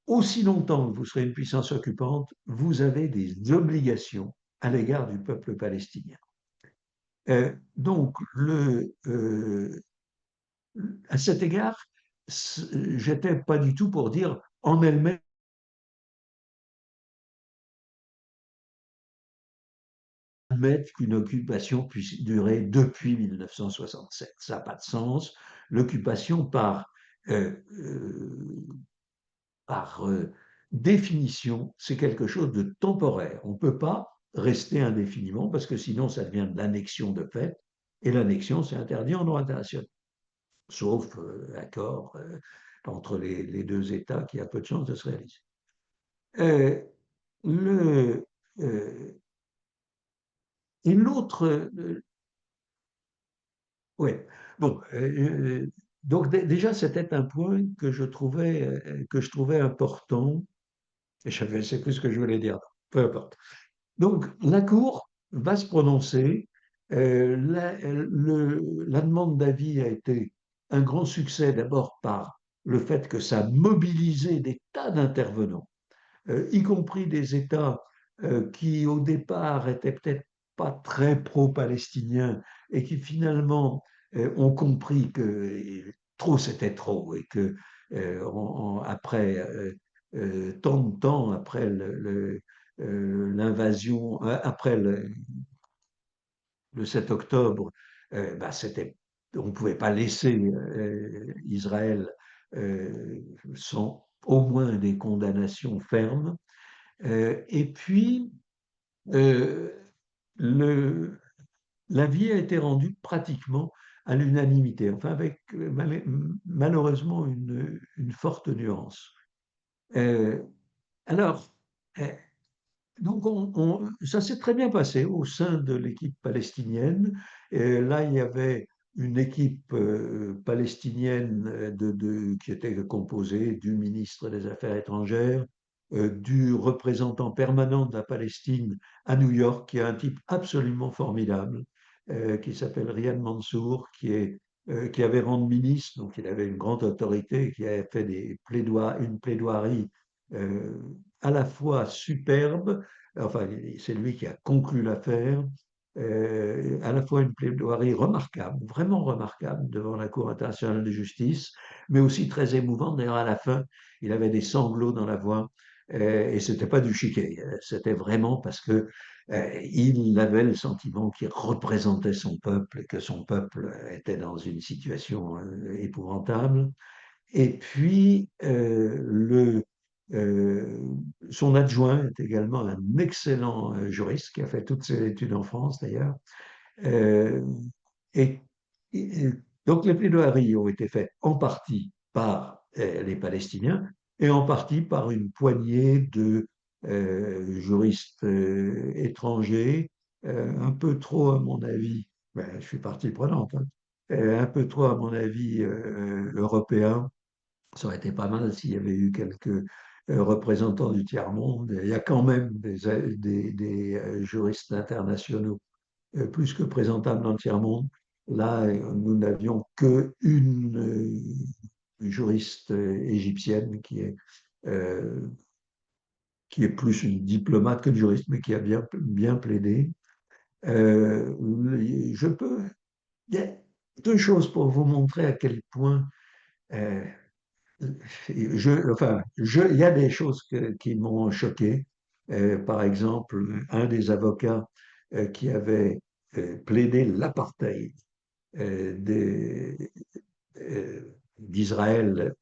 Speaker 1: aussi longtemps que vous serez une puissance occupante, vous avez des obligations à l'égard du peuple palestinien. Donc, à cet égard, j'étais pas du tout pour dire en elle-même admettre qu'une occupation puisse durer depuis 1967. Ça n'a pas de sens. L'occupation euh, euh, par définition, c'est quelque chose de temporaire. On ne peut pas rester indéfiniment parce que sinon ça devient de l'annexion de fait et l'annexion c'est interdit en droit international, sauf accord entre les deux États qui a peu de chances de se réaliser. Euh, le, euh, et l'autre, ouais, bon, donc déjà c'était un point que je trouvais important, et je ne sais plus ce que je voulais dire, peu importe. Donc, la Cour va se prononcer. La demande d'avis a été un grand succès d'abord par le fait que ça a mobilisé des tas d'intervenants, y compris des États qui au départ étaient peut-être pas très pro-palestiniens et qui finalement ont compris que trop c'était trop et que après tant de temps après l'invasion, après le 7 octobre, bah, on ne pouvait pas laisser Israël sans au moins des condamnations fermes. Et puis, euh, le, l'avis a été rendu pratiquement à l'unanimité, enfin avec malheureusement une forte nuance. Euh, alors, euh, donc, ça s'est très bien passé au sein de l'équipe palestinienne. Et là, il y avait une équipe palestinienne qui était composée du ministre des Affaires étrangères, du représentant permanent de la Palestine à New York, qui est un type absolument formidable, qui s'appelle Riyad Mansour, qui avait rang de ministre, donc il avait une grande autorité, qui avait fait une plaidoirie euh, à la fois superbe, enfin c'est lui qui a conclu l'affaire, à la fois une plaidoirie remarquable, vraiment remarquable devant la Cour internationale de justice, mais aussi très émouvante. D'ailleurs, à la fin, il avait des sanglots dans la voix, et c'était pas du chiquet, c'était vraiment parce que il avait le sentiment qu'il représentait son peuple et que son peuple était dans une situation épouvantable. Et puis, son adjoint est également un excellent juriste qui a fait toutes ses études en France d'ailleurs. Euh, et, et- donc les plaidoiries ont été faites en partie par les Palestiniens et en partie par une poignée de juristes étrangers, un peu trop à mon avis, ben, je suis partie prenante, hein, un peu trop à mon avis européens. Ça aurait été pas mal s'il y avait eu quelques représentants du tiers-monde. Il y a quand même des juristes internationaux plus que présentables dans le tiers-monde. Là, nous n'avions qu'une juriste égyptienne euh, qui est plus une diplomate que juriste, mais qui a bien plaidé. Euh, je peux. Il y a deux choses pour vous montrer à quel point euh, il y a des choses qui m'ont choqué. Par exemple, un des avocats qui avait plaidé l'apartheid des- d'Israël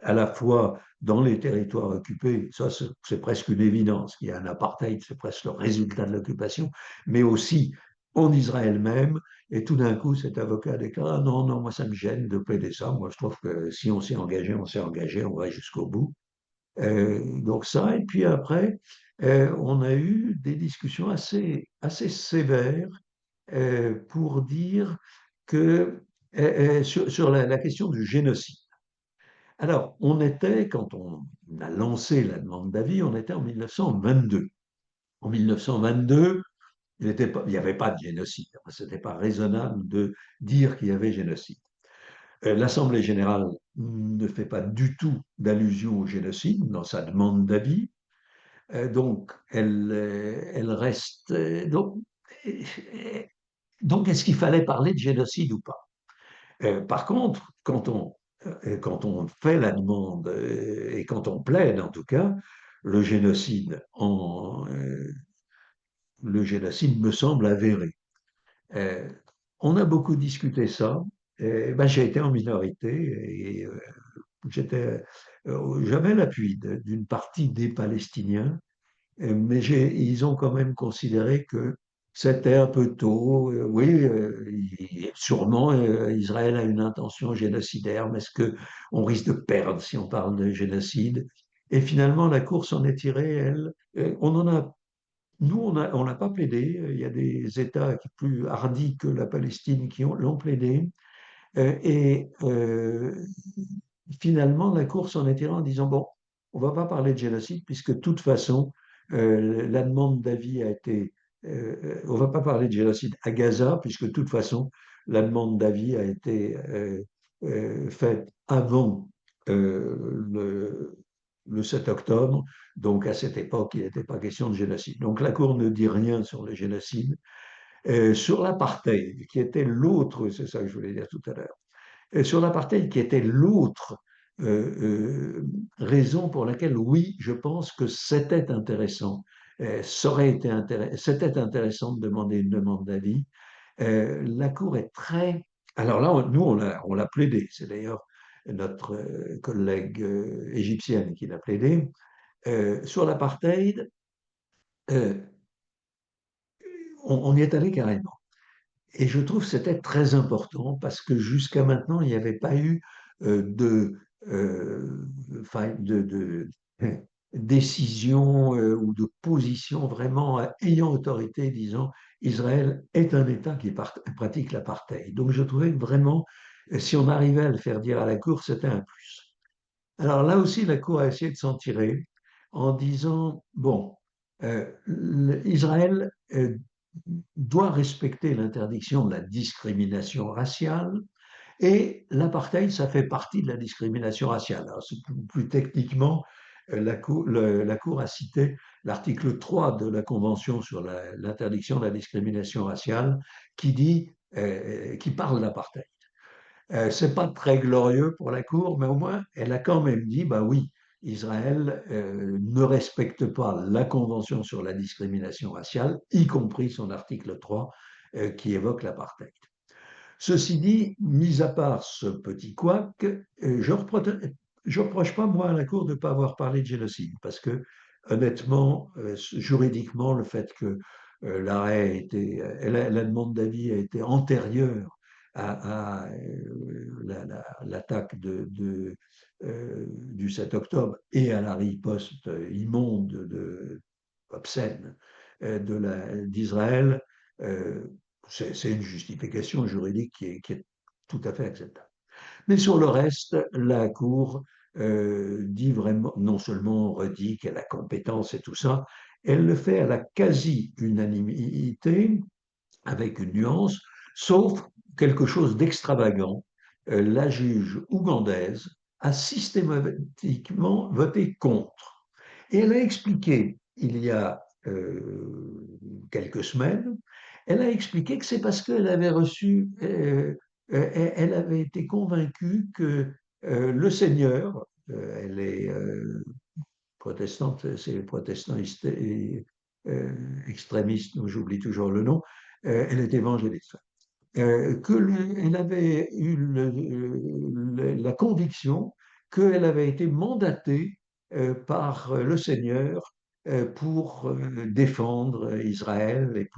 Speaker 1: à la fois dans les territoires occupés, ça c'est presque une évidence, qu'il y a un apartheid, c'est presque le résultat de l'occupation, mais aussi en Israël même. Et tout d'un coup, cet avocat déclare, ah non, non, moi ça me gêne de plaider ça. Moi je trouve que si on s'est engagé, on s'est engagé, on va jusqu'au bout. Donc ça, et puis après, on a eu des discussions assez sévères pour dire que sur la question du génocide. Alors, quand on a lancé la demande d'avis, on était en 1922. En 1922, il n'y avait pas de génocide. Ce n'était pas raisonnable de dire qu'il y avait génocide. L'Assemblée générale ne fait pas du tout d'allusion au génocide dans sa demande d'avis. Donc, elle reste. Donc, est-ce qu'il fallait parler de génocide ou pas? Par contre, quand on fait la demande et quand on plaide, en tout cas, le génocide, le génocide me semble avéré. Euh, on a beaucoup discuté ça. Ben, j'ai été en minorité et j'avais l'appui d'une partie des Palestiniens, mais ils ont quand même considéré que c'était un peu tôt. Oui, sûrement Israël a une intention génocidaire, mais est-ce qu'on risque de perdre si on parle de génocide? Et finalement, la Cour s'en est tirée, elle. On en a, nous, on n'a pas plaidé. Il y a des États plus hardis que la Palestine qui l'ont plaidé. Et finalement, la Cour s'en est tirée en disant, bon, on ne va pas parler de génocide puisque de toute façon, la demande d'avis a été... on ne va pas parler de génocide à Gaza puisque de toute façon, la demande d'avis a été faite avant le 7 octobre. Donc à cette époque, il n'était pas question de génocide. Donc la Cour ne dit rien sur le génocide. Sur l'apartheid, qui était l'autre, c'est ça que je voulais dire tout à l'heure, sur l'apartheid, qui était l'autre raison pour laquelle, oui, je pense que c'était intéressant, c'était intéressant de demander une demande d'avis. La Cour est très... Alors là, nous, on l'a plaidé, c'est d'ailleurs notre collègue égyptienne qui l'a plaidé. Sur l'apartheid, euh, on y est allé carrément. Et je trouve que c'était très important parce que jusqu'à maintenant, il n'y avait pas eu enfin, de décision ou de position vraiment ayant autorité disant Israël est un État qui pratique l'apartheid. Donc je trouvais que vraiment, si on arrivait à le faire dire à la Cour, c'était un plus. Alors là aussi, la Cour a essayé de s'en tirer en disant, bon, Israël doit respecter l'interdiction de la discrimination raciale et l'apartheid, ça fait partie de la discrimination raciale. Alors, plus techniquement, la Cour a cité l'article 3 de la Convention sur l'interdiction de la discrimination raciale qui parle d'apartheid. C'est pas très glorieux pour la Cour, mais au moins, elle a quand même dit, bah oui, Israël ne respecte pas la Convention sur la discrimination raciale, y compris son article 3 qui évoque l'apartheid. Ceci dit, mis à part ce petit couac, je reproche pas, moi, à la Cour de ne pas avoir parlé de génocide, parce que honnêtement, juridiquement, le fait que l'arrêt était, la demande d'avis a été antérieure à l'attaque du 7 octobre et à la riposte immonde, obscène d'Israël, c'est une justification juridique qui est tout à fait acceptable. Mais sur le reste, la Cour dit vraiment, non seulement redit qu'elle a compétence et tout ça, elle le fait à la quasi-unanimité, avec une nuance, sauf quelque chose d'extravagant. La juge ougandaise a systématiquement voté contre. Et elle a expliqué, il y a quelques semaines, elle a expliqué que c'est parce qu'elle avait reçu, elle avait été convaincue que le Seigneur, elle est protestante, c'est les protestants extrémistes, dont j'oublie toujours le nom, elle est évangéliste. Elle avait eu la conviction qu'elle avait été mandatée par le Seigneur pour défendre Israël et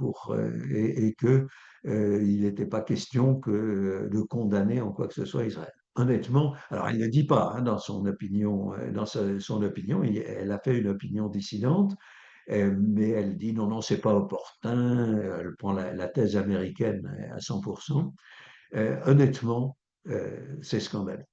Speaker 1: que il n'était pas question de condamner en quoi que ce soit Israël. Honnêtement, alors elle ne le dit pas hein, dans son opinion, son opinion, elle a fait une opinion dissidente, mais elle dit non, non, c'est pas opportun. Elle prend la thèse américaine à 100%. Honnêtement, c'est scandaleux.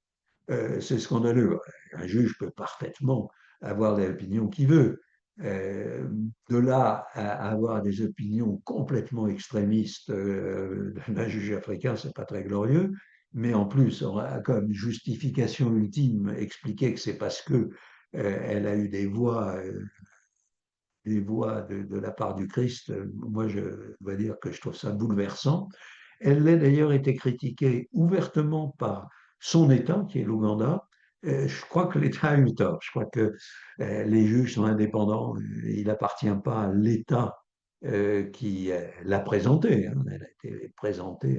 Speaker 1: C'est scandaleux. Un juge peut parfaitement avoir l'opinion qu'il veut. De là à avoir des opinions complètement extrémistes d'un juge africain, c'est pas très glorieux. Mais en plus, on a comme justification ultime expliqué que c'est parce que elle a eu des voix de la part du Christ. Moi, je dois dire que je trouve ça bouleversant. Elle a d'ailleurs été critiquée ouvertement par son État, qui est l'Ouganda. Je crois que l'État a eu tort. Je crois que les juges sont indépendants. Il n'appartient pas à l'État qui l'a présentée. Hein. Elle a été présentée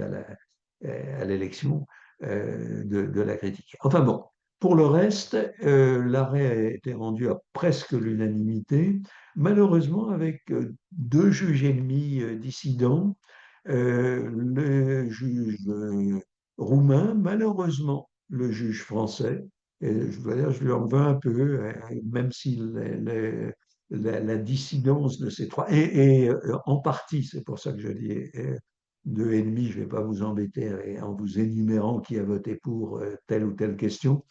Speaker 1: à l'élection de la critique. Enfin bon, pour le reste, l'arrêt a été rendu à presque l'unanimité, malheureusement avec deux juges ennemis dissidents, le juge roumain, malheureusement le juge français. Et je dois dire, je lui en veux un peu, même si la dissidence de ces trois, et en partie, c'est pour ça que je dis deux ennemis, je ne vais pas vous embêter en vous énumérant qui a voté pour telle ou telle question,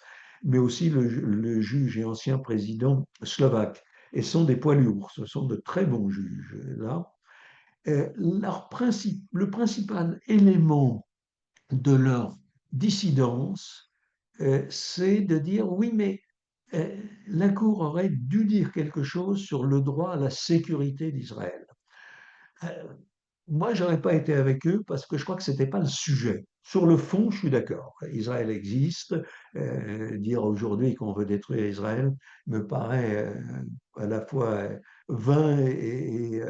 Speaker 1: mais aussi le juge et ancien président slovaque. Et ce sont des poids lourds, ce sont de très bons juges là. Le principal élément de leur dissidence, c'est de dire oui, mais la Cour aurait dû dire quelque chose sur le droit à la sécurité d'Israël. Moi, je n'aurais pas été avec eux parce que je crois que ce n'était pas le sujet. Sur le fond, je suis d'accord. Israël existe. Dire aujourd'hui qu'on veut détruire Israël me paraît à la fois vain et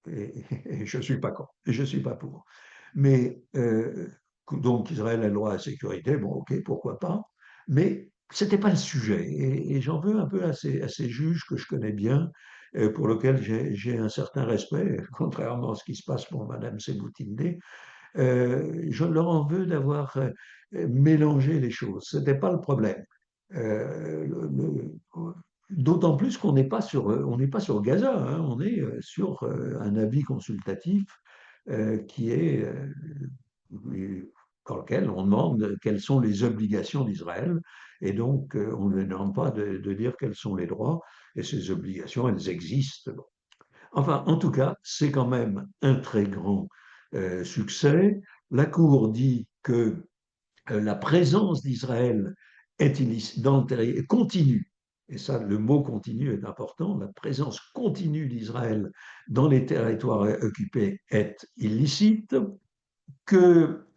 Speaker 1: je ne suis pas contre, et je ne suis pas pour. Mais donc Israël a le droit à la sécurité, bon ok, pourquoi pas, mais ce n'était pas le sujet. Et j'en veux un peu à ces juges que je connais bien, pour lesquels j'ai un certain respect, contrairement à ce qui se passe pour Madame Seboutinné. Je leur en veux d'avoir mélangé les choses. Ce n'était pas le problème. Euh, le- D'autant plus qu'on n'est pas on n'est pas sur Gaza, hein, on est sur un avis consultatif qui est dans lequel on demande quelles sont les obligations d'Israël, et donc on ne demande pas de dire quels sont les droits, et ces obligations, elles existent. Bon. Enfin, en tout cas, c'est quand même un très grand succès. La Cour dit que la présence d'Israël est dans le territoire continue, et ça, le mot continu est important, la présence continue d'Israël dans les territoires occupés est illicite, que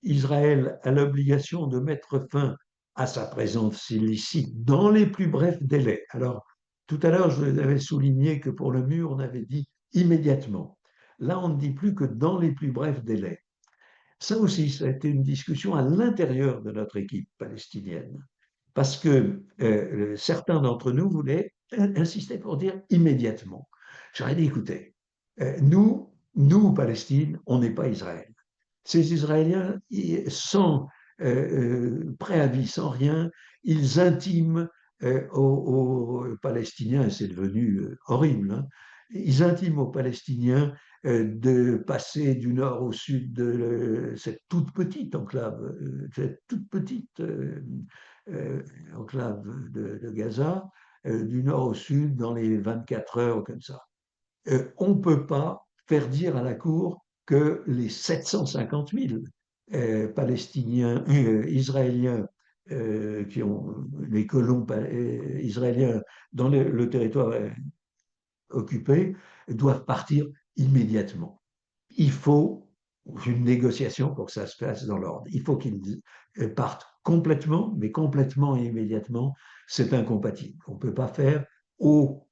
Speaker 1: Israël a l'obligation de mettre fin à sa présence illicite dans les plus brefs délais. Alors, tout à l'heure, je vous avais souligné que pour le mur, on avait dit immédiatement. Là, on ne dit plus que dans les plus brefs délais. Ça aussi, ça a été une discussion à l'intérieur de notre équipe palestinienne. parce que certains d'entre nous voulaient insister pour dire immédiatement. J'aurais dit, écoutez, nous, Palestine, on n'est pas Israël. Ces Israéliens, sans préavis, sans rien, ils intiment aux Palestiniens, et c'est devenu horrible, hein, ils intiment aux Palestiniens de passer du nord au sud de cette toute petite enclave, cette toute petite enclave de Gaza, du nord au sud dans les 24 heures comme ça. On ne peut pas faire dire à la Cour que les 750 000 Palestiniens, Israéliens, qui ont les colons israéliens dans le territoire occupé, doivent partir immédiatement. Il faut une négociation pour que ça se fasse dans l'ordre. Il faut qu'ils partent complètement, mais complètement et immédiatement, c'est incompatible. On ne peut pas faire aux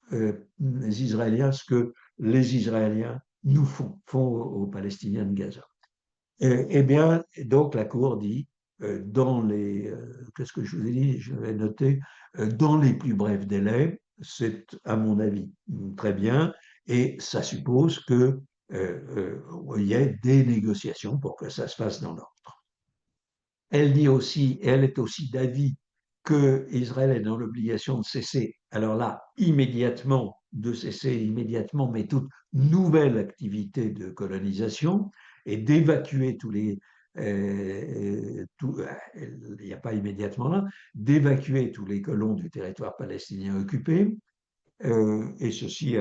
Speaker 1: Israéliens ce que les Israéliens nous font aux Palestiniens de Gaza. Eh bien, donc la Cour dit, qu'est-ce que je vous ai dit? Je vais noter, dans les plus brefs délais, c'est à mon avis très bien, et ça suppose que il y ait des négociations pour que ça se fasse dans l'ordre. Elle est aussi d'avis que Israël est dans l'obligation de cesser, alors là, immédiatement, mais toute nouvelle activité de colonisation et d'évacuer tous les, il n'y a pas immédiatement là, d'évacuer tous les colons du territoire palestinien occupé, et ceci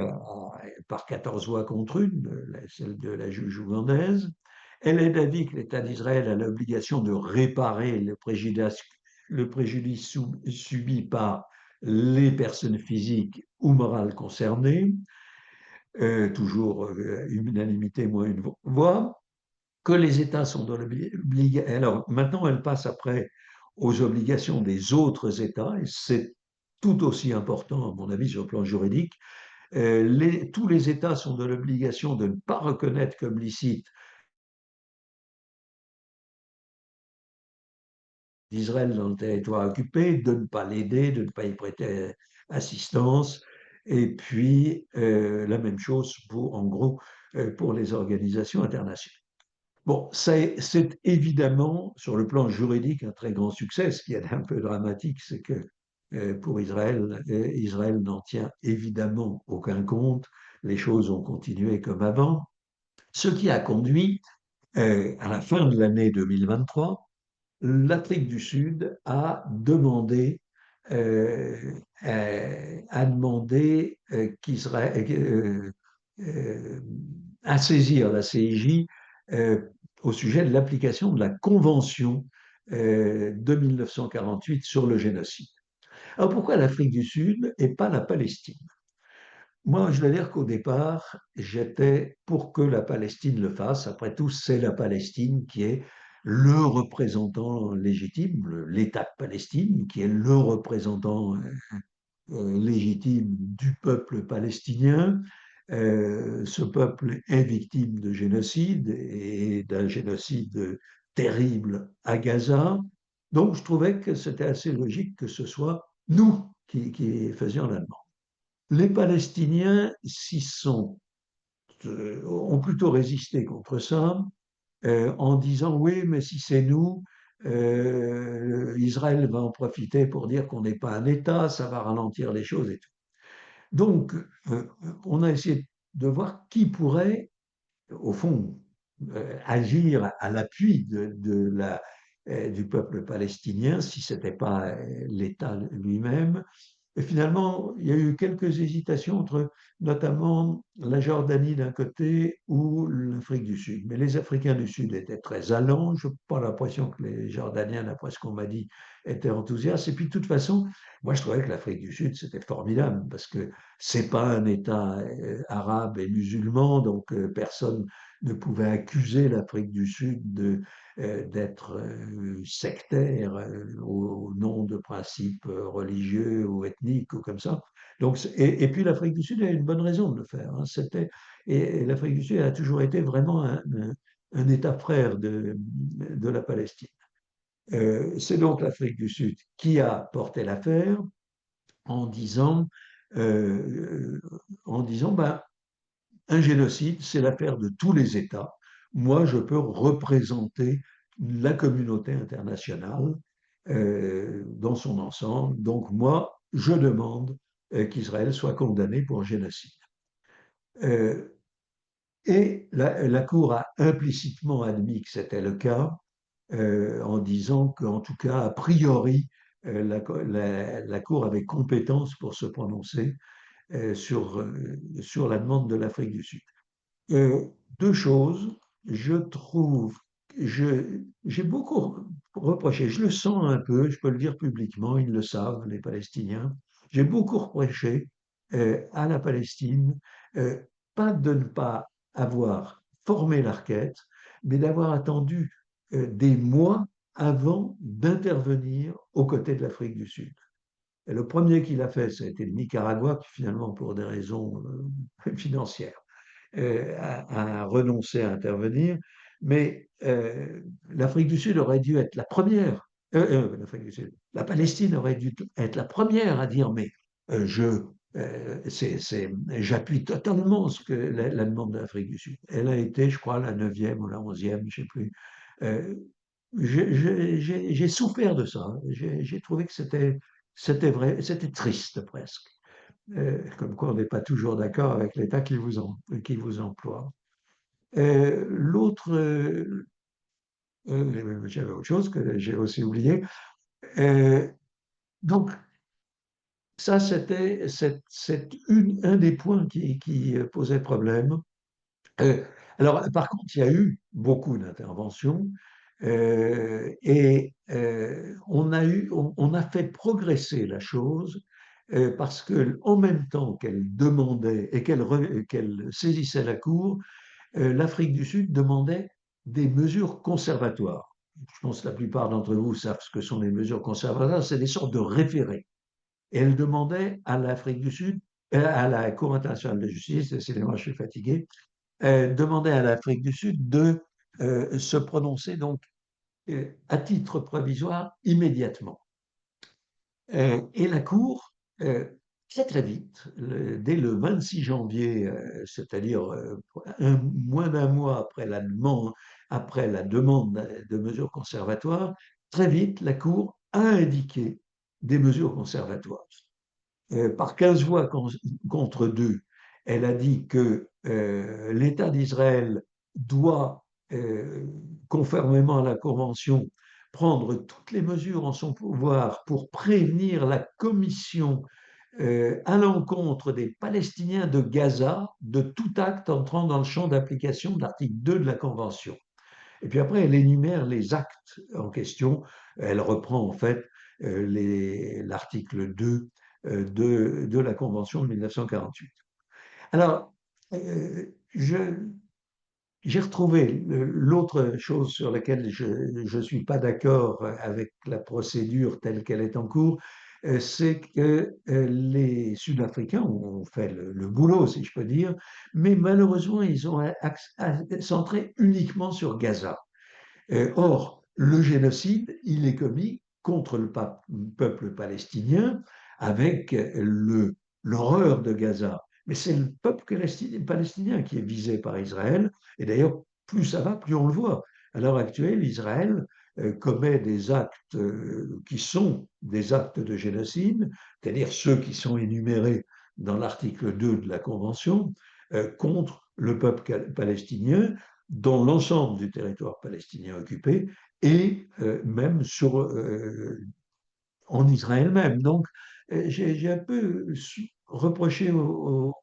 Speaker 1: par 14 voix contre une, celle de la juge ougandaise. Elle est d'avis que l'État d'Israël a l'obligation de réparer le préjudice subi par les personnes physiques ou morales concernées, toujours unanimité moins une voix, que les États sont dans l'obligation. Alors maintenant, elle passe après aux obligations des autres États, et c'est tout aussi important, à mon avis, sur le plan juridique. Tous les États sont dans l'obligation de ne pas reconnaître comme licite d'Israël dans le territoire occupé, de ne pas l'aider, de ne pas y prêter assistance, et puis la même chose en gros, pour les organisations internationales. Bon, c'est évidemment, sur le plan juridique, un très grand succès. Ce qui est un peu dramatique, c'est que pour Israël, Israël n'en tient évidemment aucun compte. Les choses ont continué comme avant, ce qui a conduit, à la fin de l'année 2023, l'Afrique du Sud a demandé qu'Israël à saisir la CIJ au sujet de l'application de la Convention de 1948 sur le génocide. Alors pourquoi l'Afrique du Sud et pas la Palestine? Moi, je dois dire qu'au départ, j'étais pour que la Palestine le fasse. Après tout, c'est la Palestine qui est le représentant légitime, l'État de Palestine, qui est le représentant légitime du peuple palestinien. Ce peuple est victime de génocide et d'un génocide terrible à Gaza. Donc, je trouvais que c'était assez logique que ce soit nous qui faisions la demande. Les Palestiniens ont plutôt résisté contre ça en disant oui, mais si c'est nous, Israël va en profiter pour dire qu'on n'est pas un État, ça va ralentir les choses et tout. Donc, on a essayé de voir qui pourrait, au fond, agir à l'appui du peuple palestinien si ce n'était pas l'État lui-même. Et finalement, il y a eu quelques hésitations entre notamment la Jordanie d'un côté ou l'Afrique du Sud. Mais les Africains du Sud étaient très allants. Je n'ai pas l'impression que les Jordaniens, d'après ce qu'on m'a dit, étaient enthousiastes. Et puis, de toute façon, moi, je trouvais que l'Afrique du Sud, c'était formidable parce que ce n'est pas un État arabe et musulman, donc personne ne pouvait accuser l'Afrique du Sud d'être sectaire au nom de principes religieux ou ethniques ou comme ça. Donc, et puis l'Afrique du Sud a une bonne raison de le faire. Hein. Et l'Afrique du Sud a toujours été vraiment un État frère de la Palestine. C'est donc l'Afrique du Sud qui a porté l'affaire en disant, ben, un génocide, c'est l'affaire de tous les États. Moi, je peux représenter la communauté internationale dans son ensemble. Donc, moi, je demande qu'Israël soit condamné pour génocide. Euh, et la Cour a implicitement admis que c'était le cas, en disant qu'en tout cas, a priori, la Cour avait compétence pour se prononcer sur la demande de l'Afrique du Sud. Deux choses, je trouve, j'ai beaucoup reproché, je le sens un peu, je peux le dire publiquement, ils le savent, les Palestiniens, j'ai beaucoup reproché à la Palestine, euh, pas de ne pas avoir formé la requête, mais d'avoir attendu des mois avant d'intervenir aux côtés de l'Afrique du Sud. Et le premier qui l'a fait, ça a été le Nicaragua, qui finalement, pour des raisons financières, a renoncé à intervenir. Mais l'Afrique du Sud aurait dû être la première. L'Afrique du Sud, la Palestine aurait dû être la première à dire mais j'appuie totalement ce que la demande de l'Afrique du Sud. Elle a été, je crois, la 9e ou la 11e, je ne sais plus. Euh, j'ai souffert de ça. J'ai trouvé que c'était vrai, c'était triste presque. Comme quoi on n'est pas toujours d'accord avec l'État qui vous emploie. L'autre, j'avais autre chose que j'ai aussi oublié. Donc, ça, c'est un des points qui posait problème. Alors, par contre, il y a eu beaucoup d'interventions et on a fait progresser la chose parce que en même temps qu'elle demandait et qu'elle saisissait la Cour, l'Afrique du Sud demandait des mesures conservatoires. Je pense que la plupart d'entre vous savent ce que sont les mesures conservatoires, c'est des sortes de référés. Et elle demandait à l'Afrique du Sud, à la Cour internationale de justice, décidément je suis fatigué, demandait à l'Afrique du Sud de se prononcer donc à titre provisoire immédiatement. Et la Cour, très très vite, dès le 26 janvier, c'est-à-dire moins d'un mois après la demande de mesures conservatoires, très vite, la Cour a indiqué des mesures conservatoires. Par 15 voix contre 2, elle a dit que l'État d'Israël doit, conformément à la Convention, prendre toutes les mesures en son pouvoir pour prévenir la commission à l'encontre des Palestiniens de Gaza de tout acte entrant dans le champ d'application de l'article 2 de la Convention. Et puis après, elle énumère les actes en question. Elle reprend en fait l'article 2 de la Convention de 1948. Alors, j'ai retrouvé l'autre chose sur laquelle je ne suis pas d'accord avec la procédure telle qu'elle est en cours, c'est que les Sud-Africains ont fait le boulot, si je peux dire, mais malheureusement, ils ont centré uniquement sur Gaza. Or, le génocide, il est commis contre le peuple palestinien avec l'horreur de Gaza. Mais c'est le peuple palestinien qui est visé par Israël. Et d'ailleurs, plus ça va, plus on le voit. À l'heure actuelle, Israël commet des actes qui sont des actes de génocide, c'est-à-dire ceux qui sont énumérés dans l'article 2 de la Convention, contre le peuple palestinien dans l'ensemble du territoire palestinien occupé et même en Israël même. Donc, j'ai un peu reproché aux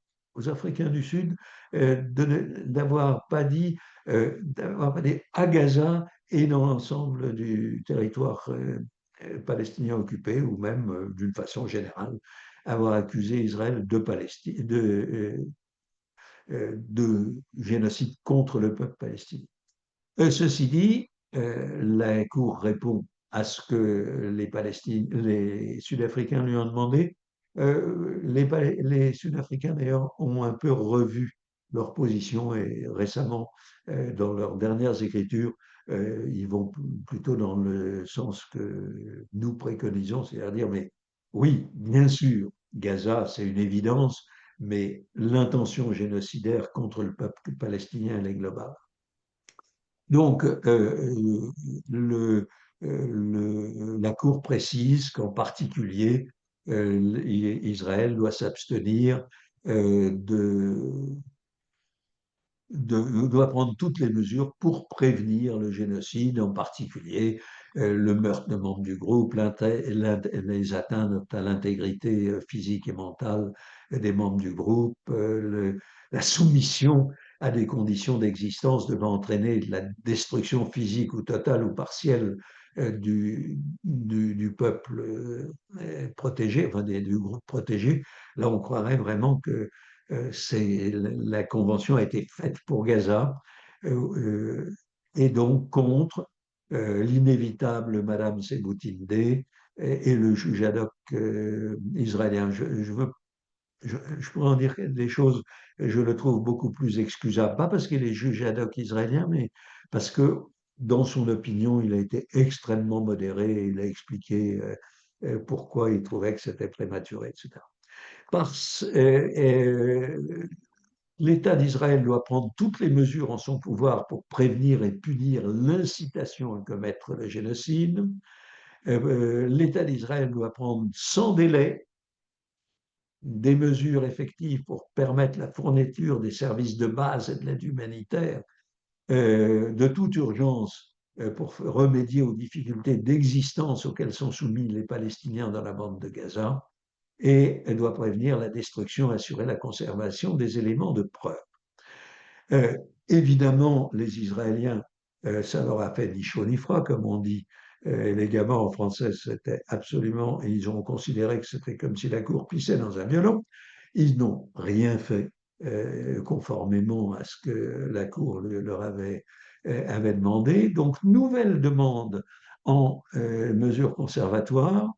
Speaker 1: Africains du Sud d'avoir pas dit à Gaza et dans l'ensemble du territoire palestinien occupé, ou même d'une façon générale, avoir accusé Israël de génocide contre le peuple palestinien. Ceci dit, la Cour répond à ce que les Sud-Africains lui ont demandé. Les Sud-Africains, d'ailleurs, ont un peu revu leur position et récemment, dans leurs dernières écritures, ils vont plutôt dans le sens que nous préconisons, c'est-à-dire, mais oui, bien sûr, Gaza, c'est une évidence, mais l'intention génocidaire contre le peuple palestinien, elle est globale. Donc, la Cour précise qu'en particulier, Israël doit s'abstenir doit prendre toutes les mesures pour prévenir le génocide, en particulier le meurtre de membres du groupe, les atteintes à l'intégrité physique et mentale des membres du groupe, la soumission à des conditions d'existence devant entraîner la destruction physique ou totale ou partielle du peuple protégé, enfin du groupe protégé. Là, on croirait vraiment que la convention a été faite pour Gaza et donc contre l'inévitable Madame Seboutinde et le juge ad hoc israélien. Je pourrais en dire des choses, je le trouve beaucoup plus excusable, pas parce qu'il est juge ad hoc israélien, mais parce que dans son opinion, il a été extrêmement modéré et il a expliqué pourquoi il trouvait que c'était prématuré, etc. L'État d'Israël doit prendre toutes les mesures en son pouvoir pour prévenir et punir l'incitation à commettre le génocide. L'État d'Israël doit prendre sans délai des mesures effectives pour permettre la fourniture des services de base et de l'aide humanitaire de toute urgence pour remédier aux difficultés d'existence auxquelles sont soumis les Palestiniens dans la bande de Gaza. Et elle doit prévenir la destruction, assurer la conservation des éléments de preuve. Évidemment, les Israéliens, ça leur a fait ni chaud ni froid, comme on dit. Les gamins en français, c'était absolument, et ils ont considéré que c'était comme si la cour pissait dans un violon. Ils n'ont rien fait conformément à ce que la cour leur avait demandé. Donc, nouvelle demande en mesures conservatoires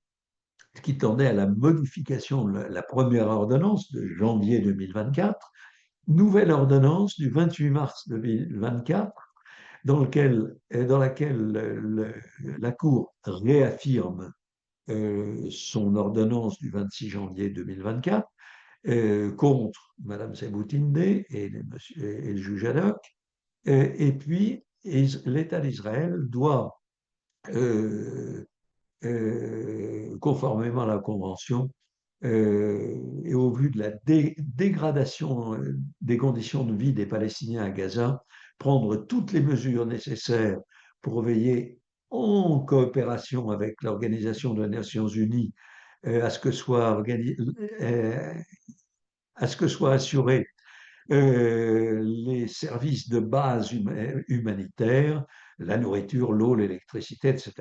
Speaker 1: qui tendait à la modification de la première ordonnance de janvier 2024, nouvelle ordonnance du 28 mars 2024, dans laquelle la Cour réaffirme son ordonnance du 26 janvier 2024 contre Mme Seboutinde et le juge ad hoc. Et puis, l'État d'Israël doit conformément à la Convention, et au vu de la dégradation des conditions de vie des Palestiniens à Gaza, prendre toutes les mesures nécessaires pour veiller en coopération avec l'Organisation des Nations Unies à ce que soit assurés les services de base humanitaires, la nourriture, l'eau, l'électricité, etc.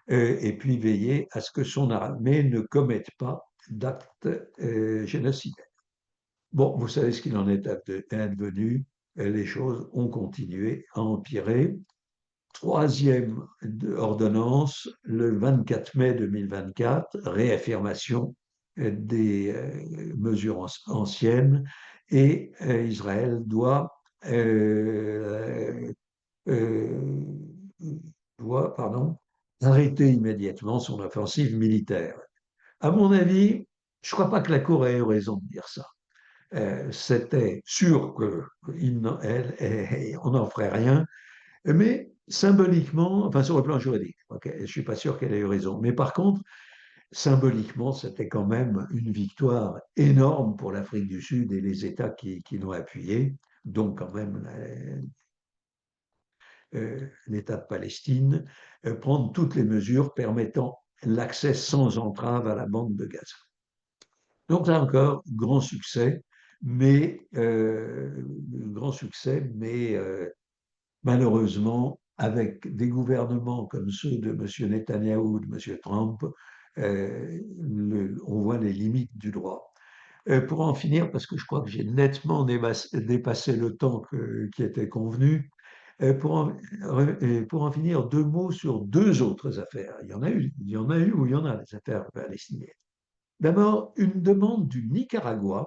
Speaker 1: Et puis veiller à ce que son armée ne commette pas d'actes génocidaires. Bon, vous savez ce qu'il en est advenu. Les choses ont continué à empirer. Troisième ordonnance, le 24 mai 2024, réaffirmation des mesures anciennes, et Israël doit arrêter immédiatement son offensive militaire. À mon avis, je ne crois pas que la Cour ait eu raison de dire ça. C'était sûr qu'on n'en ferait rien, mais symboliquement, enfin sur le plan juridique, okay, je ne suis pas sûr qu'elle ait eu raison. Mais par contre, symboliquement, c'était quand même une victoire énorme pour l'Afrique du Sud et les États qui l'ont appuyé, donc quand même l'État de Palestine, prendre toutes les mesures permettant l'accès sans entrave à la bande de Gaza. Donc là encore, grand succès, mais malheureusement, avec des gouvernements comme ceux de M. Netanyahou, de M. Trump, on voit les limites du droit. Pour en finir, parce que je crois que j'ai nettement dépassé le temps qui était convenu, pour en finir, deux mots sur deux autres affaires. Il y en a eu ou il y en a des affaires palestiniennes. D'abord, une demande du Nicaragua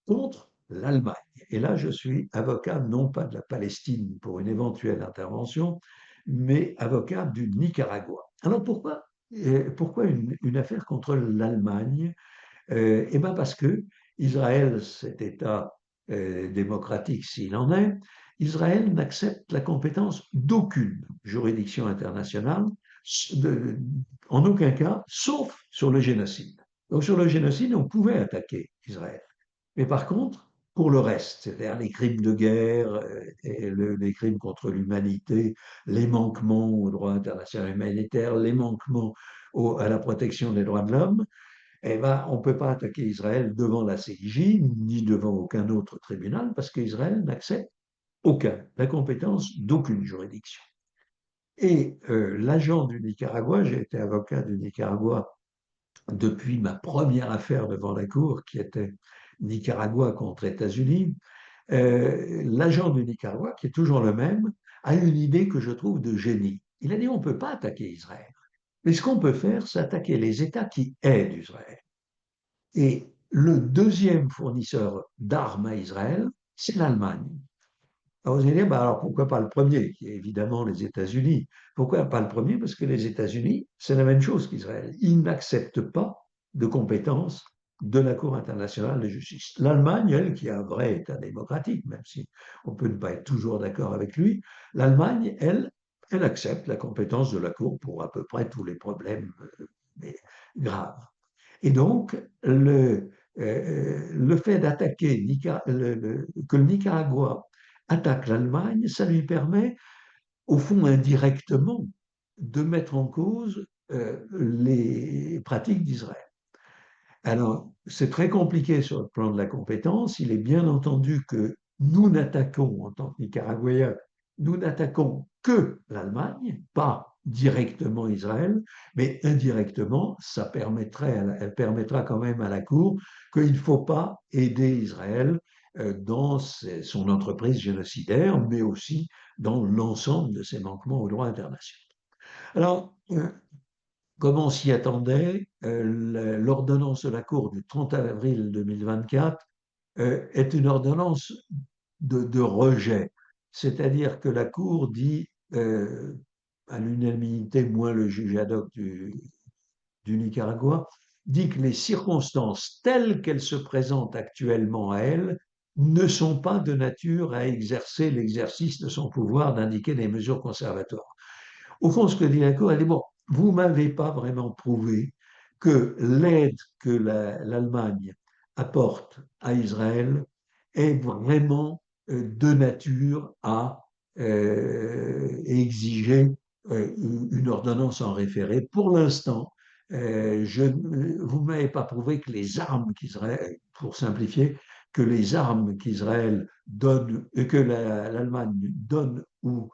Speaker 1: contre l'Allemagne. Et là, je suis avocat non pas de la Palestine pour une éventuelle intervention, mais avocat du Nicaragua. Alors pourquoi une affaire contre l'Allemagne? Eh bien parce que Israël, cet État démocratique s'il en est, Israël n'accepte la compétence d'aucune juridiction internationale, de- en aucun cas, sauf sur le génocide. Donc sur le génocide, on pouvait attaquer Israël. Mais par contre, pour le reste, c'est-à-dire les crimes de guerre et les crimes contre l'humanité, les manquements au droit international humanitaire, les manquements à la protection des droits de l'homme, eh ben, on ne peut pas attaquer Israël devant la CIJ ni devant aucun autre tribunal parce qu'Israël n'accepte la compétence d'aucune juridiction. Et l'agent du Nicaragua, j'ai été avocat du Nicaragua depuis ma première affaire devant la Cour, qui était Nicaragua contre États-Unis, l'agent du Nicaragua, qui est toujours le même, a une idée que je trouve de génie. Il a dit on ne peut pas attaquer Israël. Mais ce qu'on peut faire, c'est attaquer les États qui aident Israël. Et le deuxième fournisseur d'armes à Israël, c'est l'Allemagne. Alors vous allez dire, bah alors pourquoi pas le premier, qui est évidemment les États-Unis? Pourquoi pas le premier? Parce que les États-Unis, c'est la même chose qu'Israël. Ils n'acceptent pas de compétences de la Cour internationale de justice. L'Allemagne, elle, qui a un vrai État démocratique, même si on peut ne pas être toujours d'accord avec lui, l'Allemagne, elle accepte la compétence de la Cour pour à peu près tous les problèmes graves. Et donc, le fait d'attaquer, que le Nicaragua attaque l'Allemagne, ça lui permet, au fond, indirectement, de mettre en cause les pratiques d'Israël. Alors, c'est très compliqué sur le plan de la compétence. Il est bien entendu que nous n'attaquons, en tant que Nicaraguayens, nous n'attaquons que l'Allemagne, pas directement Israël, mais indirectement, elle permettra quand même à la Cour qu'il ne faut pas aider Israël dans son entreprise génocidaire, mais aussi dans l'ensemble de ses manquements au droit international. Alors, comme on s'y attendait, l'ordonnance de la Cour du 30 avril 2024 est une ordonnance de rejet. C'est-à-dire que la Cour dit, à l'unanimité, moins le juge ad hoc du Nicaragua, dit que les circonstances telles qu'elles se présentent actuellement à elle ne sont pas de nature à exercer l'exercice de son pouvoir d'indiquer des mesures conservatoires. Au fond, ce que dit la Cour, elle dit, bon, vous ne m'avez pas vraiment prouvé que l'aide que l'Allemagne apporte à Israël est vraiment de nature à exiger une ordonnance en référé. Pour l'instant, vous ne m'avez pas prouvé que les armes qu'Israël, pour simplifier, que les armes qu'Israël donne, que l'Allemagne donne ou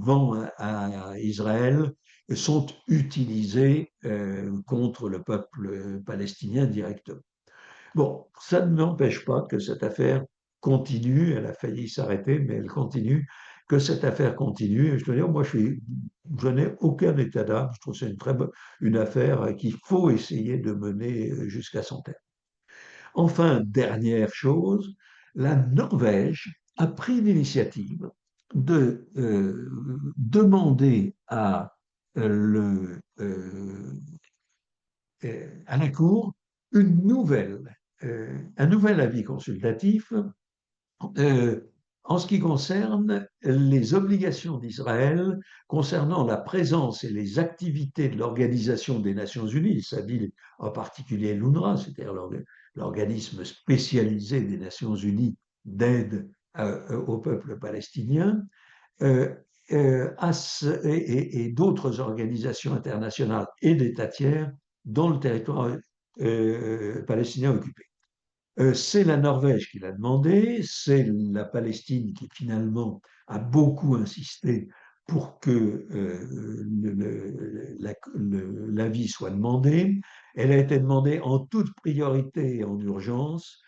Speaker 1: vend à Israël sont utilisées contre le peuple palestinien directement. Bon, ça ne m'empêche pas que cette affaire continue, elle a failli s'arrêter, mais elle continue, que cette affaire continue. Et je dois dire, moi, je n'ai aucun état d'âme, je trouve que c'est une affaire qu'il faut essayer de mener jusqu'à son terme. Enfin, dernière chose, la Norvège a pris l'initiative de demander à la Cour un nouvel avis consultatif euh, en ce qui concerne les obligations d'Israël concernant la présence et les activités de l'Organisation des Nations Unies, c'est-à-dire en particulier l'UNRWA, c'est-à-dire l'organisme spécialisé des Nations Unies d'aide au peuple palestinien, euh, et d'autres organisations internationales et d'États tiers dans le territoire palestinien occupé. C'est la Norvège qui l'a demandé, c'est la Palestine qui finalement a beaucoup insisté pour que l'avis soit demandé. Elle a été demandée en toute priorité et en urgence.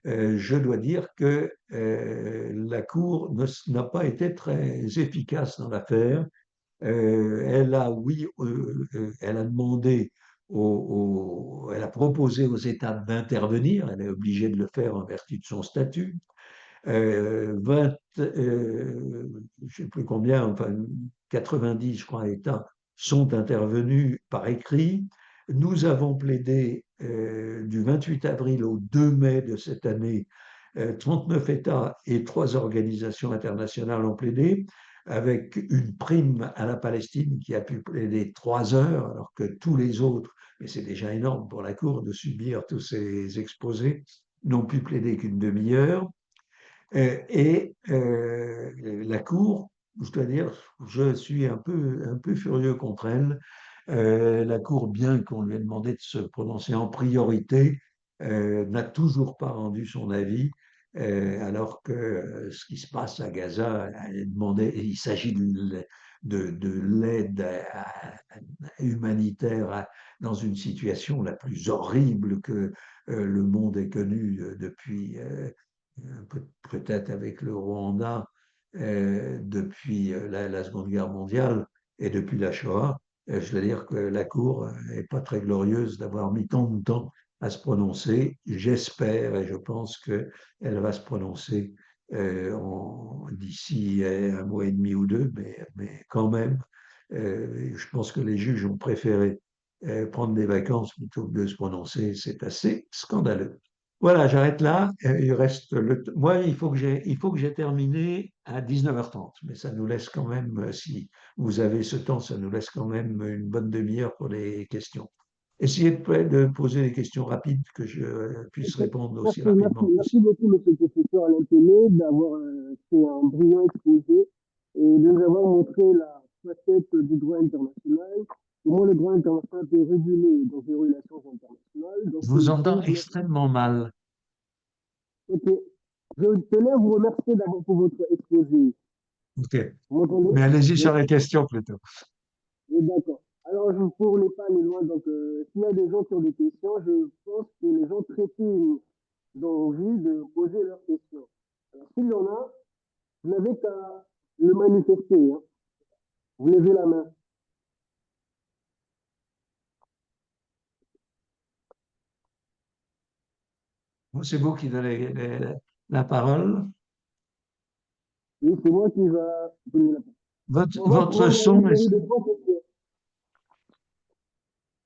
Speaker 1: Je dois dire que la Cour n'a pas été très efficace dans l'affaire. Elle a demandé, elle a proposé aux États d'intervenir, elle est obligée de le faire en vertu de son statut. je ne sais plus combien, enfin 90, je crois, États sont intervenus par écrit. Nous avons plaidé du 28 avril au 2 mai de cette année. 39 États et 3 organisations internationales ont plaidé, avec une prime à la Palestine qui a pu plaider 3 heures, alors que tous les autres, mais c'est déjà énorme pour la Cour de subir tous ces exposés, n'ont pu plaider qu'une demi-heure. Et la Cour, je dois dire, je suis un peu furieux contre elle. La Cour, bien qu'on lui ait demandé de se prononcer en priorité, n'a toujours pas rendu son avis, alors que ce qui se passe à Gaza, il s'agit de l'aide humanitaire dans une situation la plus horrible que le monde ait connue depuis peut-être avec le Rwanda depuis la Seconde Guerre mondiale et depuis la Shoah. Je veux dire que la Cour n'est pas très glorieuse d'avoir mis tant de temps à se prononcer. J'espère et je pense qu'elle va se prononcer d'ici un mois et demi ou deux, mais quand même, je pense que les juges ont préféré prendre des vacances plutôt que de se prononcer. C'est assez scandaleux. Voilà, j'arrête là. Il reste moi, il faut que j'ai terminé à 19h30, mais ça nous laisse quand même, si vous avez ce temps, ça nous laisse quand même une bonne demi-heure pour les questions. Essayez de poser des questions rapides que je puisse répondre aussi rapidement que
Speaker 4: Merci
Speaker 1: possible.
Speaker 4: beaucoup, monsieur le professeur Alain Pelé, d'avoir fait un brillant exposé et de nous avoir montré la facette du droit international, comment le droit international peut réguler dans les relations internationales. Donc,
Speaker 1: Je
Speaker 4: c'est
Speaker 1: vous entends
Speaker 4: très bien.
Speaker 1: extrêmement mal.
Speaker 4: Ok. Je tenais à vous remercier d'abord pour votre exposé.
Speaker 1: OK.
Speaker 4: Vous m'entendez?
Speaker 1: Mais allez-y
Speaker 4: Oui.
Speaker 1: sur les questions plutôt.
Speaker 4: Oui, d'accord. Alors, pour ne pas aller loin, donc, s'il y a des gens qui ont des questions, je pense que les gens très peu ont envie de poser leurs questions. Alors, s'il y en a, vous n'avez qu'à le manifester. Hein. Vous levez la main.
Speaker 1: C'est vous qui donnez la parole.
Speaker 4: Oui, c'est moi qui va donner la parole. On va
Speaker 1: Votre
Speaker 4: prendre une
Speaker 1: son
Speaker 4: série
Speaker 1: est...
Speaker 4: de trois questions.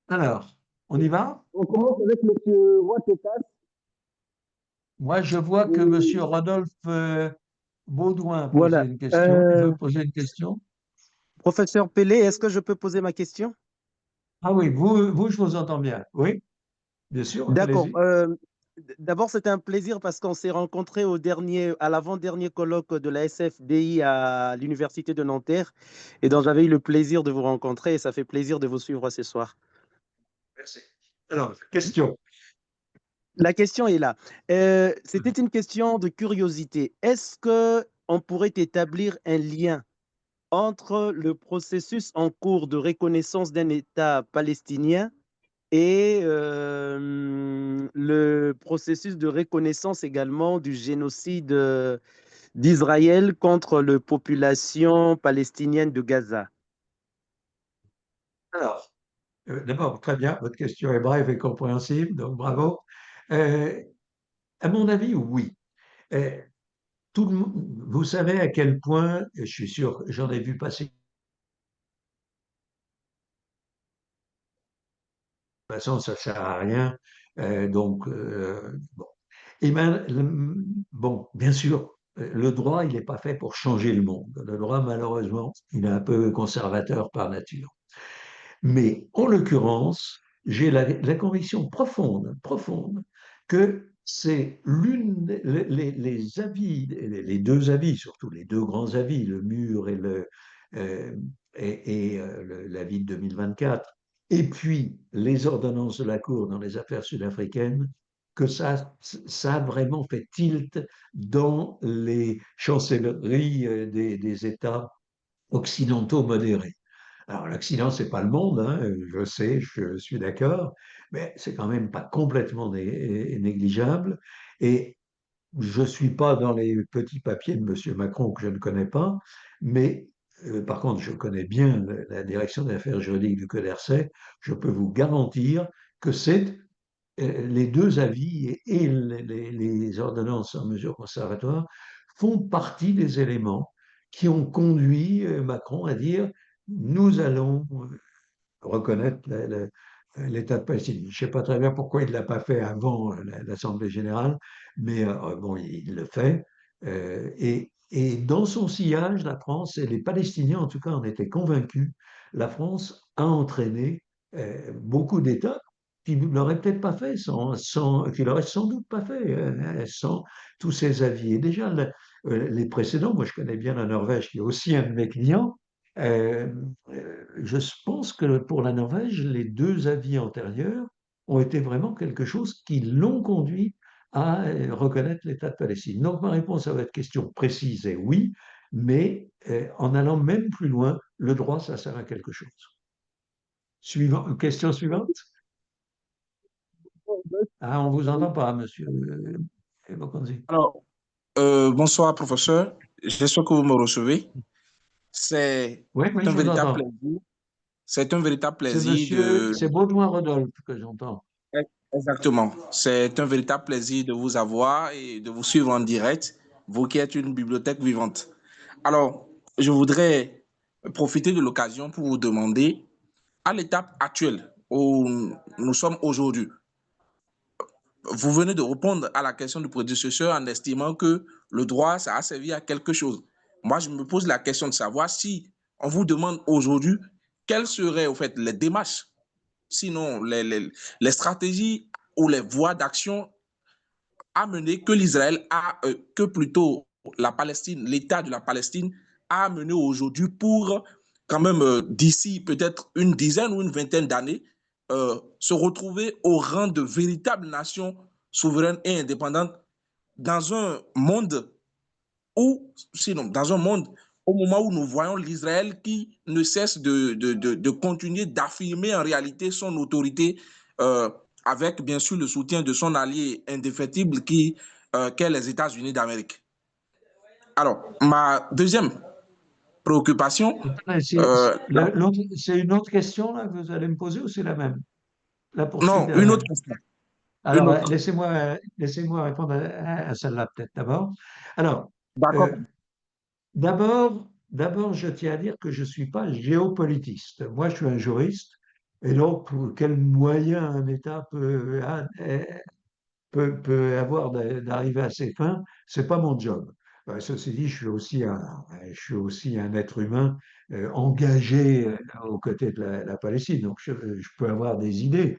Speaker 1: Alors, on y va?
Speaker 4: On commence avec M. Watekas.
Speaker 1: Moi, je vois que M.
Speaker 4: Et
Speaker 1: Rodolphe Baudouin posait
Speaker 5: Voilà.
Speaker 1: une question. Il veut poser une question.
Speaker 5: Professeur Pelé, est-ce que je peux poser ma question?
Speaker 1: Ah oui, je vous entends bien. Oui, bien sûr,
Speaker 5: D'accord.
Speaker 1: allez-y.
Speaker 5: D'abord, c'était un plaisir parce qu'on s'est rencontrés à l'avant-dernier colloque de la SFDI à l'Université de Nanterre. Et donc, j'avais eu le plaisir de vous rencontrer et ça fait plaisir de vous suivre ce soir.
Speaker 1: Merci. Alors, question.
Speaker 5: La question est là. C'était une question de curiosité. Est-ce que on pourrait établir un lien entre le processus en cours de reconnaissance d'un État palestinien et le processus de reconnaissance également du génocide d'Israël contre la population palestinienne de Gaza?
Speaker 1: Alors, d'abord, très bien, votre question est brève et compréhensible, donc bravo. Euh, à mon avis, oui. Euh, vous savez à quel point, et je suis sûr, j'en ai vu passer, de toute façon, ça ne sert à rien. Bon. Et ben, bon, bien sûr, le droit, il n'est pas fait pour changer le monde. Le droit, malheureusement, il est un peu conservateur par nature. Mais en l'occurrence, j'ai la conviction profonde, que c'est les avis, les deux avis, surtout les deux grands avis, le mur euh, l'avis de 2024, et puis les ordonnances de la Cour dans les affaires sud-africaines, que ça a vraiment fait tilt dans les chancelleries des États occidentaux modérés. Alors, l'Occident, c'est pas le monde, hein, je sais, je suis d'accord, mais c'est quand même pas complètement négligeable. Et je suis pas dans les petits papiers de M. Macron que je ne connais pas, mais par contre, je connais bien la direction des affaires juridiques du Quai d'Orsay. Je peux vous garantir que c'est les deux avis et les ordonnances en mesure conservatoire font partie des éléments qui ont conduit Macron à dire nous allons reconnaître l'État de Palestine. Je ne sais pas très bien pourquoi il ne l'a pas fait avant l'Assemblée générale, mais bon, il le fait. Et dans son sillage, la France, et les Palestiniens en tout cas en étaient convaincus, la France a entraîné beaucoup d'États qui ne l'auraient peut-être pas fait, qui l'auraient sans doute pas fait, sans tous ces avis. Et déjà, les précédents, moi je connais bien la Norvège, qui est aussi un de mes clients, euh, je pense que pour la Norvège, les deux avis antérieurs ont été vraiment quelque chose qui l'ont conduit à reconnaître l'État de Palestine. Donc ma réponse à votre question précise est oui, mais en allant même plus loin, le droit, ça sert à quelque chose. Question suivante. Ah, on ne vous entend pas, monsieur Bokonzi.
Speaker 3: Alors, bonsoir, professeur. J'espère que vous me recevez. C'est
Speaker 1: Oui, oui,
Speaker 3: un
Speaker 1: je vous
Speaker 3: véritable
Speaker 1: entends.
Speaker 3: plaisir. C'est un véritable
Speaker 1: C'est
Speaker 3: plaisir
Speaker 1: monsieur,
Speaker 3: de...
Speaker 1: c'est Baudouin Rodolphe que j'entends.
Speaker 3: Exactement. C'est un véritable plaisir de vous avoir et de vous suivre en direct, vous qui êtes une bibliothèque vivante. Alors, je voudrais profiter de l'occasion pour vous demander, à l'étape actuelle où nous sommes aujourd'hui, vous venez de répondre à la question du prédécesseur en estimant que le droit, ça a servi à quelque chose. Moi, je me pose la question de savoir si on vous demande aujourd'hui quelles seraient au fait les démarches, sinon les stratégies ou les voies d'action à mener que l'Israël a, que plutôt la Palestine, l'État de la Palestine a mené aujourd'hui pour quand même d'ici peut-être une dizaine ou une vingtaine d'années se retrouver au rang de véritable nation souveraine et indépendante dans un monde où, sinon, dans un monde au moment où nous voyons l'Israël qui ne cesse de continuer d'affirmer en réalité son autorité avec bien sûr le soutien de son allié indéfectible qu'est les États-Unis d'Amérique. Alors, ma deuxième préoccupation,
Speaker 1: C'est une autre question là, que vous allez me poser ou c'est la même? La poursuite
Speaker 3: non, une
Speaker 1: dernière.
Speaker 3: autre question. Une
Speaker 1: Alors,
Speaker 3: autre.
Speaker 1: laissez-moi répondre à celle-là peut-être d'abord. Alors,
Speaker 3: D'accord.
Speaker 1: euh, d'abord, je tiens à dire que je ne suis pas géopolitiste. Moi, je suis un juriste. Et donc, quel moyen un État peut avoir d'arriver à ses fins, c'est pas mon job. Ceci dit, je suis aussi un être humain engagé aux côtés de la Palestine. Donc, je peux avoir des idées.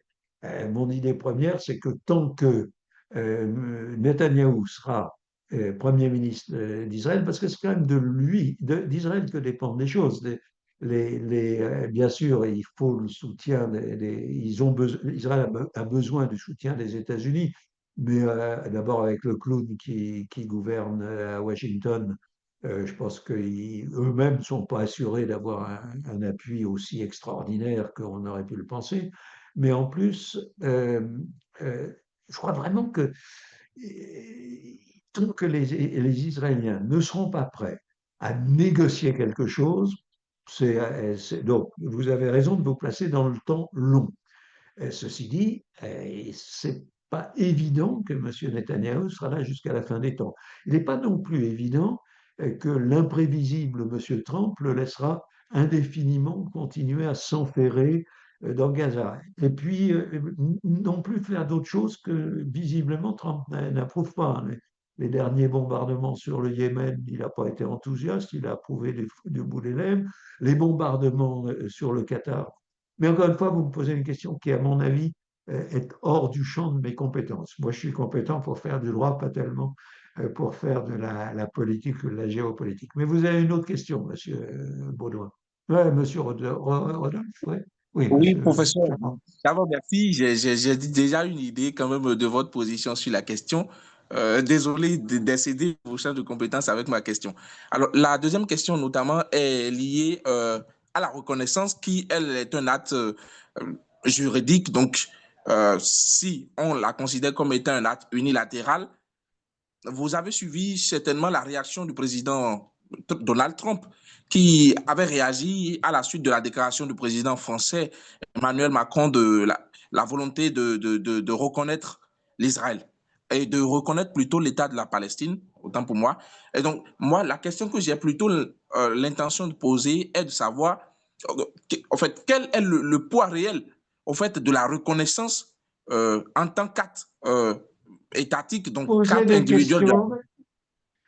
Speaker 1: Mon idée première, c'est que tant que Netanyahou sera Premier ministre d'Israël, parce que c'est quand même de lui, d'Israël que dépendent les choses. Bien sûr, il faut le soutien Israël a besoin du soutien des États-Unis, mais d'abord avec le clown qui gouverne à Washington, je pense qu'eux-mêmes ne sont pas assurés d'avoir un appui aussi extraordinaire qu'on aurait pu le penser. Mais en plus, je crois vraiment que tant que les Israéliens ne seront pas prêts à négocier quelque chose, donc vous avez raison de vous placer dans le temps long. Ceci dit, c'est pas évident que M. Netanyahou sera là jusqu'à la fin des temps. Il n'est pas non plus évident que l'imprévisible M. Trump le laissera indéfiniment continuer à s'enferrer dans Gaza. Et puis, non plus faire d'autre chose que visiblement Trump n'approuve pas. Les derniers bombardements sur le Yémen, il n'a pas été enthousiaste, il a approuvé du bout des lèvres. Les bombardements sur le Qatar. Mais encore une fois, vous me posez une question qui, à mon avis, est hors du champ de mes compétences. Moi, je suis compétent pour faire du droit, pas tellement pour faire de la politique ou de la géopolitique. Mais vous avez une autre question, monsieur Baudouin. Oui, monsieur Rodolphe, ouais. Oui,
Speaker 3: Oui,
Speaker 1: monsieur.
Speaker 3: professeur. D'abord, merci. J'ai déjà une idée quand même de votre position sur la question. Désolé d'excéder vos champs de compétences avec ma question. Alors, la deuxième question, notamment, est liée à la reconnaissance qui, elle, est un acte juridique. Donc, si on la considère comme étant un acte unilatéral, vous avez suivi certainement la réaction du président Donald Trump, qui avait réagi à la suite de la déclaration du président français Emmanuel Macron de la volonté de reconnaître l'Israël et de reconnaître plutôt l'État de la Palestine, autant pour moi. Et donc, moi, la question que j'ai plutôt l'intention de poser est de savoir, en fait, quel est le poids réel, en fait, de la reconnaissance en tant qu'acte étatique, donc
Speaker 1: Posez
Speaker 3: qu'acte
Speaker 1: des
Speaker 3: individuel de la...
Speaker 1: questions,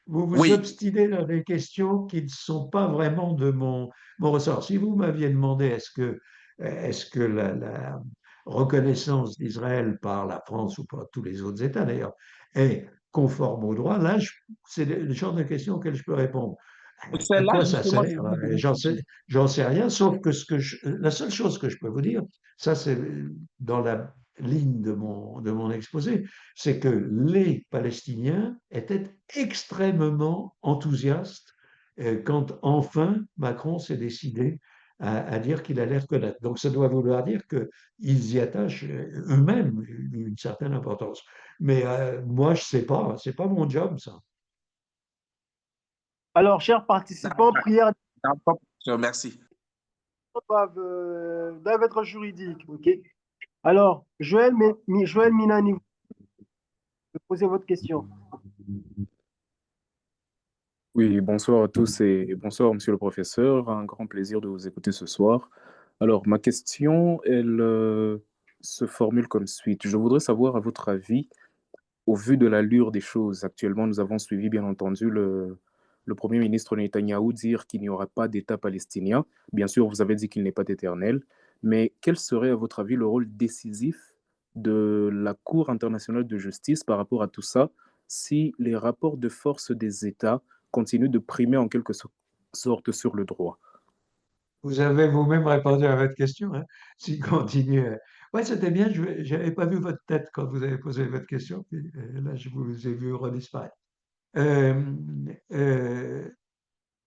Speaker 1: vous vous
Speaker 3: Oui,
Speaker 1: obstinez dans des questions qui ne sont pas vraiment de mon ressort. Si vous m'aviez demandé est-ce que la reconnaissance d'Israël par la France ou par tous les autres États d'ailleurs est conforme au droit, là, c'est le genre de questions auxquelles je peux répondre.
Speaker 3: c'est
Speaker 1: À
Speaker 3: là
Speaker 1: quoi ça
Speaker 3: justement que
Speaker 1: sert?
Speaker 3: je vous demande.
Speaker 1: J'en sais rien, sauf que la seule chose que je peux vous dire, ça c'est dans la ligne de mon exposé, c'est que les Palestiniens étaient extrêmement enthousiastes quand enfin Macron s'est décidé à dire qu'il allait reconnaître. Donc ça doit vouloir dire qu'ils y attachent eux-mêmes une certaine importance. Mais moi, je sais pas, c'est pas mon job, ça.
Speaker 4: Alors, chers participants, prières
Speaker 3: Merci.
Speaker 4: doivent être juridiques. Ok. Alors, Joël Minani, vous posez votre question.
Speaker 6: Oui, bonsoir à tous et bonsoir, monsieur le professeur. Un grand plaisir de vous écouter ce soir. Alors, ma question, elle se formule comme suite. Je voudrais savoir, à votre avis, au vu de l'allure des choses, actuellement, nous avons suivi, bien entendu, le Premier ministre Netanyahou dire qu'il n'y aura pas d'État palestinien. Bien sûr, vous avez dit qu'il n'est pas éternel, mais quel serait, à votre avis, le rôle décisif de la Cour internationale de justice par rapport à tout ça, si les rapports de force des États continuent de primer en quelque sorte sur le droit?
Speaker 1: Vous avez vous-même répondu à votre question, hein, s'il continue. Ouais, c'était bien, je n'avais pas vu votre tête quand vous avez posé votre question, puis là, je vous ai vu redisparaître. Euh, euh,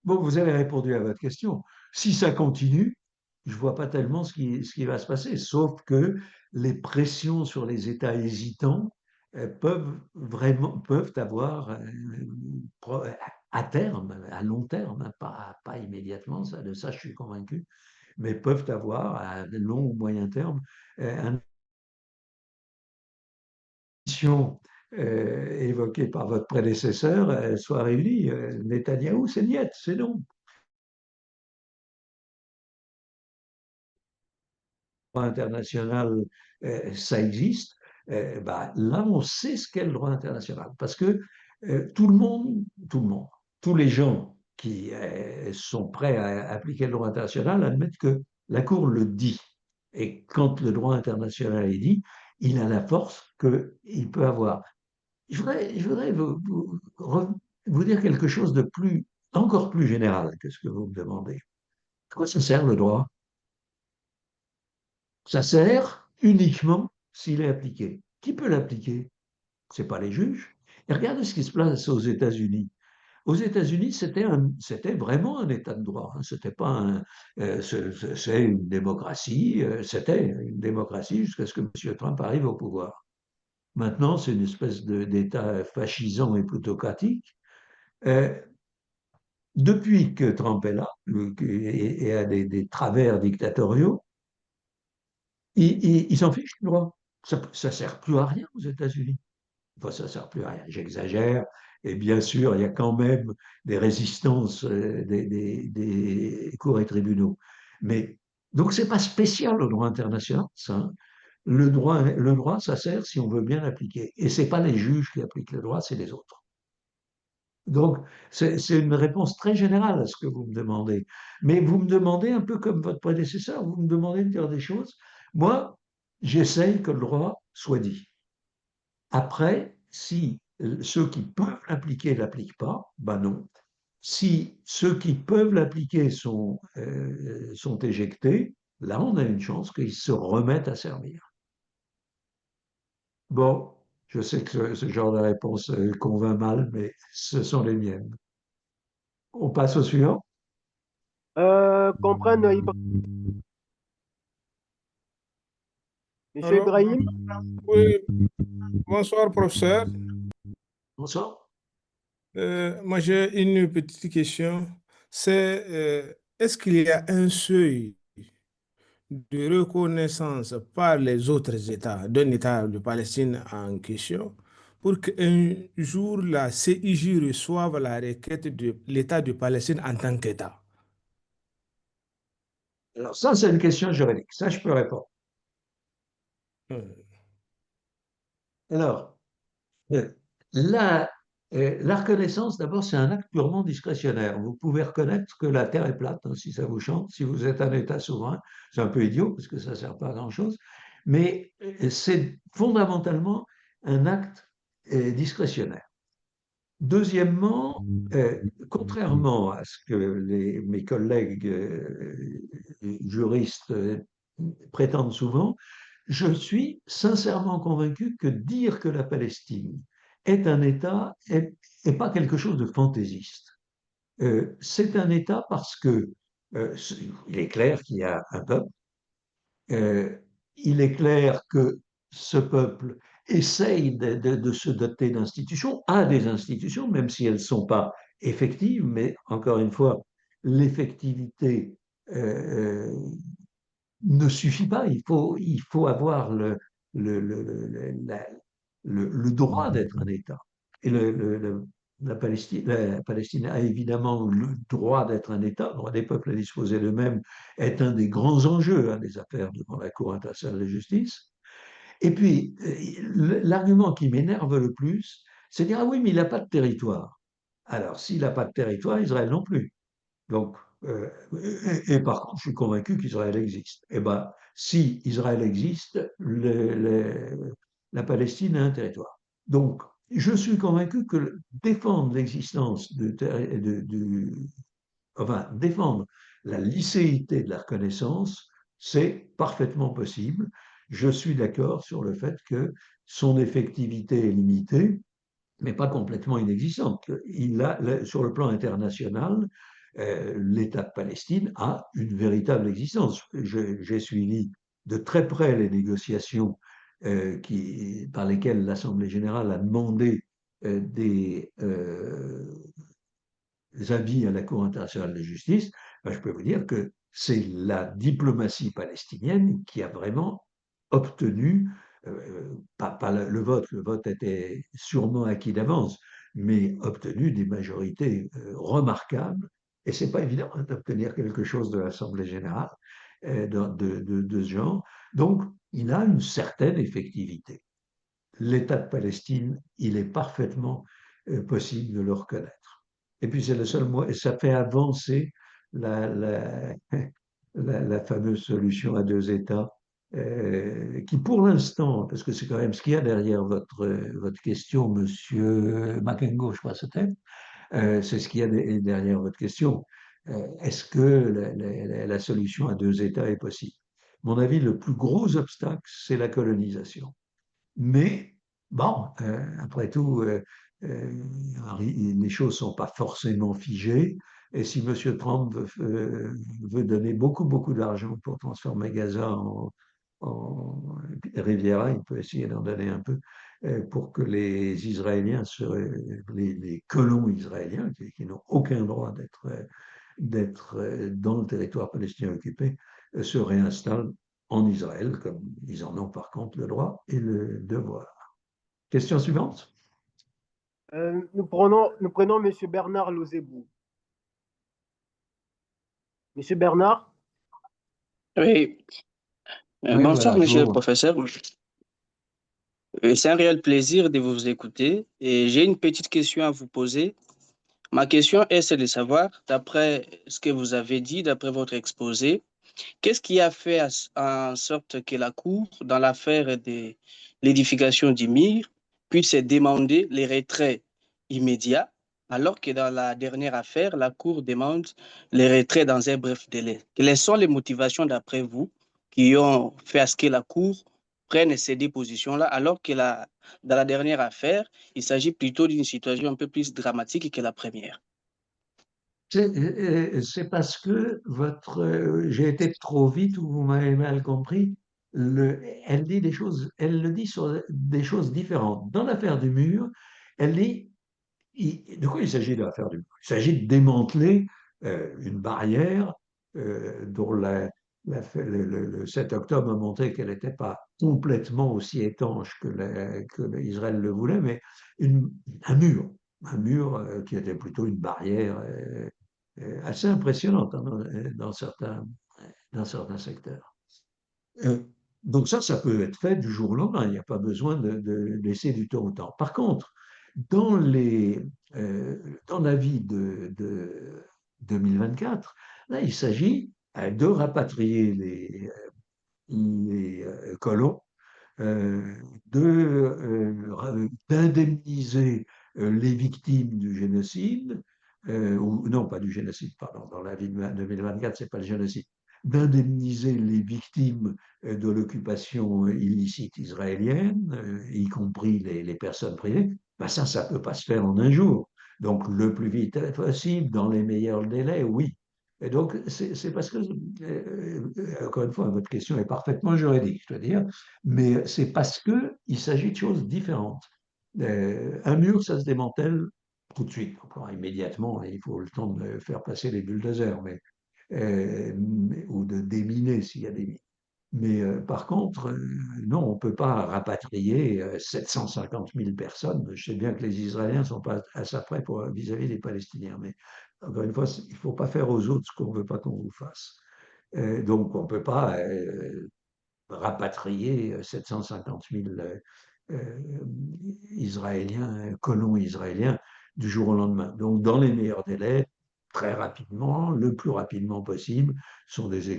Speaker 1: bon, vous avez répondu à votre question. Si ça continue, je ne vois pas tellement ce qui va se passer, sauf que les pressions sur les États hésitants peuvent avoir à terme, à long terme, hein, pas immédiatement, de ça je suis convaincu, mais peuvent avoir à long ou moyen terme une mission évoquée par votre prédécesseur soit réunie. Netanyahou, c'est niet, c'est non. International, ça existe. Bah, là, on sait ce qu'est le droit international parce que tout le monde, tous les gens qui sont prêts à appliquer le droit international admettent que la Cour le dit. Et quand le droit international est dit, il a la force qu'il peut avoir. Je voudrais vous dire quelque chose de encore plus général que ce que vous me demandez. À quoi ça sert le droit? Ça sert uniquement s'il est appliqué. Qui peut l'appliquer? Ce n'est pas les juges. Et regardez ce qui se passe aux États-Unis. Aux États-Unis, c'était vraiment un État de droit. Hein. C'était pas c'est une démocratie. C'était une démocratie jusqu'à ce que M. Trump arrive au pouvoir. Maintenant, c'est une espèce d'État fascisant et plutocratique. Euh, Depuis que Trump est là et a des travers dictatoriaux, ils s'en fichent du droit. Ça ne sert plus à rien aux États-Unis. Enfin, ça ne sert plus à rien. J'exagère. Et bien sûr, il y a quand même des résistances des cours et tribunaux. Mais donc, ce n'est pas spécial au droit international, ça. Hein. Le droit, ça sert si on veut bien l'appliquer. Et ce n'est pas les juges qui appliquent le droit, c'est les autres. Donc, c'est une réponse très générale à ce que vous me demandez. Mais vous me demandez un peu comme votre prédécesseur, vous me demandez de dire des choses. Moi, j'essaye que le droit soit dit. Après, si ceux qui peuvent l'appliquer ne l'appliquent pas, ben non. Si ceux qui peuvent l'appliquer sont éjectés, là, on a une chance qu'ils se remettent à servir. Bon, je sais que ce genre de réponse convainc mal, mais ce sont les miennes. On passe au suivant.
Speaker 4: Comprendre Monsieur
Speaker 7: Alors,
Speaker 4: Ibrahim,
Speaker 7: oui, bonsoir, professeur.
Speaker 1: Bonsoir.
Speaker 7: Moi, j'ai une petite question. C'est, est-ce qu'il y a un seuil de reconnaissance par les autres États d'un État de Palestine en question pour qu'un jour la CIJ reçoive la requête de l'État de Palestine en tant qu'État?
Speaker 1: Alors ça, c'est une question juridique. Ça, je peux répondre.
Speaker 7: Hmm.
Speaker 1: Alors, euh, la, la reconnaissance, d'abord, c'est un acte purement discrétionnaire. Vous pouvez reconnaître que la Terre est plate, hein, si ça vous chante, si vous êtes un État souverain. C'est un peu idiot parce que ça ne sert pas à grand-chose, mais c'est fondamentalement un acte discrétionnaire. Deuxièmement, contrairement à ce que mes collègues juristes prétendent souvent, je suis sincèrement convaincu que dire que la Palestine est un État n'est pas quelque chose de fantaisiste. C'est un État parce que il est clair qu'il y a un peuple, euh, il est clair que ce peuple essaye de se doter d'institutions, a des institutions, même si elles ne sont pas effectives, mais encore une fois, l'effectivité euh, ne suffit pas. Il faut avoir le, le droit d'être un État. Et la Palestine a évidemment le droit d'être un État. Le droit des peuples à disposer d'eux-mêmes est un des grands enjeux des affaires devant la Cour internationale de justice. Et puis, l'argument qui m'énerve le plus, c'est de dire, ah oui, mais il n'a pas de territoire. Alors, s'il n'a pas de territoire, Israël non plus. Donc, et par contre, je suis convaincu qu'Israël existe. Eh bien, si Israël existe, la Palestine a un territoire. Donc, je suis convaincu que défendre l'existence enfin, défendre la licéité de la reconnaissance, c'est parfaitement possible. Je suis d'accord sur le fait que son effectivité est limitée, mais pas complètement inexistante. Sur le plan international, l'État de Palestine a une véritable existence. J'ai suivi de très près les négociations par lesquelles l'Assemblée générale a demandé des avis à la Cour internationale de justice. Ben, je peux vous dire que c'est la diplomatie palestinienne qui a vraiment obtenu, pas le vote était sûrement acquis d'avance, mais obtenu des majorités remarquables. Et c'est pas évident d'obtenir quelque chose de l'Assemblée générale de ce genre. Donc, il a une certaine effectivité. L'État de Palestine, il est parfaitement possible de le reconnaître. Et puis c'est le seul moyen, et ça fait avancer la, la, la fameuse solution à deux États, qui pour l'instant, parce que c'est quand même ce qu'il y a derrière votre question, Monsieur Makengo, je crois que c'était, c'est ce qu'il y a derrière votre question. Est-ce que la solution à deux États est possible? À mon avis, le plus gros obstacle, c'est la colonisation. Mais bon, après tout, les choses ne sont pas forcément figées. Et si M. Trump veut donner beaucoup, beaucoup d'argent pour transformer Gaza en Riviera, il peut essayer d'en donner un peu pour que les Israéliens, les colons israéliens, qui n'ont aucun droit d'être dans le territoire palestinien occupé, se réinstallent en Israël, comme ils en ont par contre le droit et le devoir. Question suivante.
Speaker 4: Nous prenons M. Bernard Lozébou. Monsieur Bernard,
Speaker 2: Oui.
Speaker 1: Oui,
Speaker 2: Bonsoir,
Speaker 1: voilà, je
Speaker 2: monsieur
Speaker 1: vous
Speaker 2: le
Speaker 1: vois.
Speaker 2: professeur. C'est un réel plaisir de vous écouter et j'ai une petite question à vous poser. Ma question est celle de savoir, d'après ce que vous avez dit, d'après votre exposé, qu'est-ce qui a fait en sorte que la Cour, dans l'affaire de l'édification du mur, puisse demander les retraits immédiats, alors que dans la dernière affaire, la Cour demande les retraits dans un bref délai? Quelles sont les motivations, d'après vous, qui ont fait à ce que la Cour prenne ces dispositions-là, alors que dans la dernière affaire, il s'agit plutôt d'une situation un peu plus dramatique que la première?
Speaker 1: C'est parce que j'ai été trop vite ou vous m'avez mal compris. Elle dit des choses, elle le dit sur des choses différentes. Dans l'affaire du mur, elle dit De quoi il s'agit de faire du mur? Il s'agit de démanteler une barrière dont le 7 octobre a montré qu'elle n'était pas complètement aussi étanche que Israël le voulait, mais un mur. Un mur qui était plutôt une barrière assez impressionnante hein, dans certains secteurs. Euh, donc ça peut être fait du jour au lendemain, il n'y a pas besoin de laisser du temps au temps. Par contre, dans, dans l'avis de 2024, là, il s'agit de rapatrier les colons, euh, d'indemniser les victimes du génocide, ou non, pas du génocide, pardon, dans l'avis de 2024, c'est pas le génocide, d'indemniser les victimes de l'occupation illicite israélienne, y compris les personnes privées. Ben ça peut pas se faire en un jour. Donc, le plus vite possible, dans les meilleurs délais, oui. Et donc, c'est parce que, encore une fois, votre question est parfaitement juridique, je dois dire, mais c'est parce qu'il s'agit de choses différentes. Un mur, ça se démantèle tout de suite, encore immédiatement, il faut le temps de faire passer les bulldozers, ou de déminer s'il y a des mines. Mais par contre, non, on ne peut pas rapatrier 750 000 personnes. Je sais bien que les Israéliens ne sont pas à ça près vis-à-vis des Palestiniens, mais encore une fois, il ne faut pas faire aux autres ce qu'on ne veut pas qu'on vous fasse. Donc, on ne peut pas rapatrier 750 000 Israéliens, colons israéliens, du jour au lendemain. Donc, dans les meilleurs délais, très rapidement, le plus rapidement possible, sont des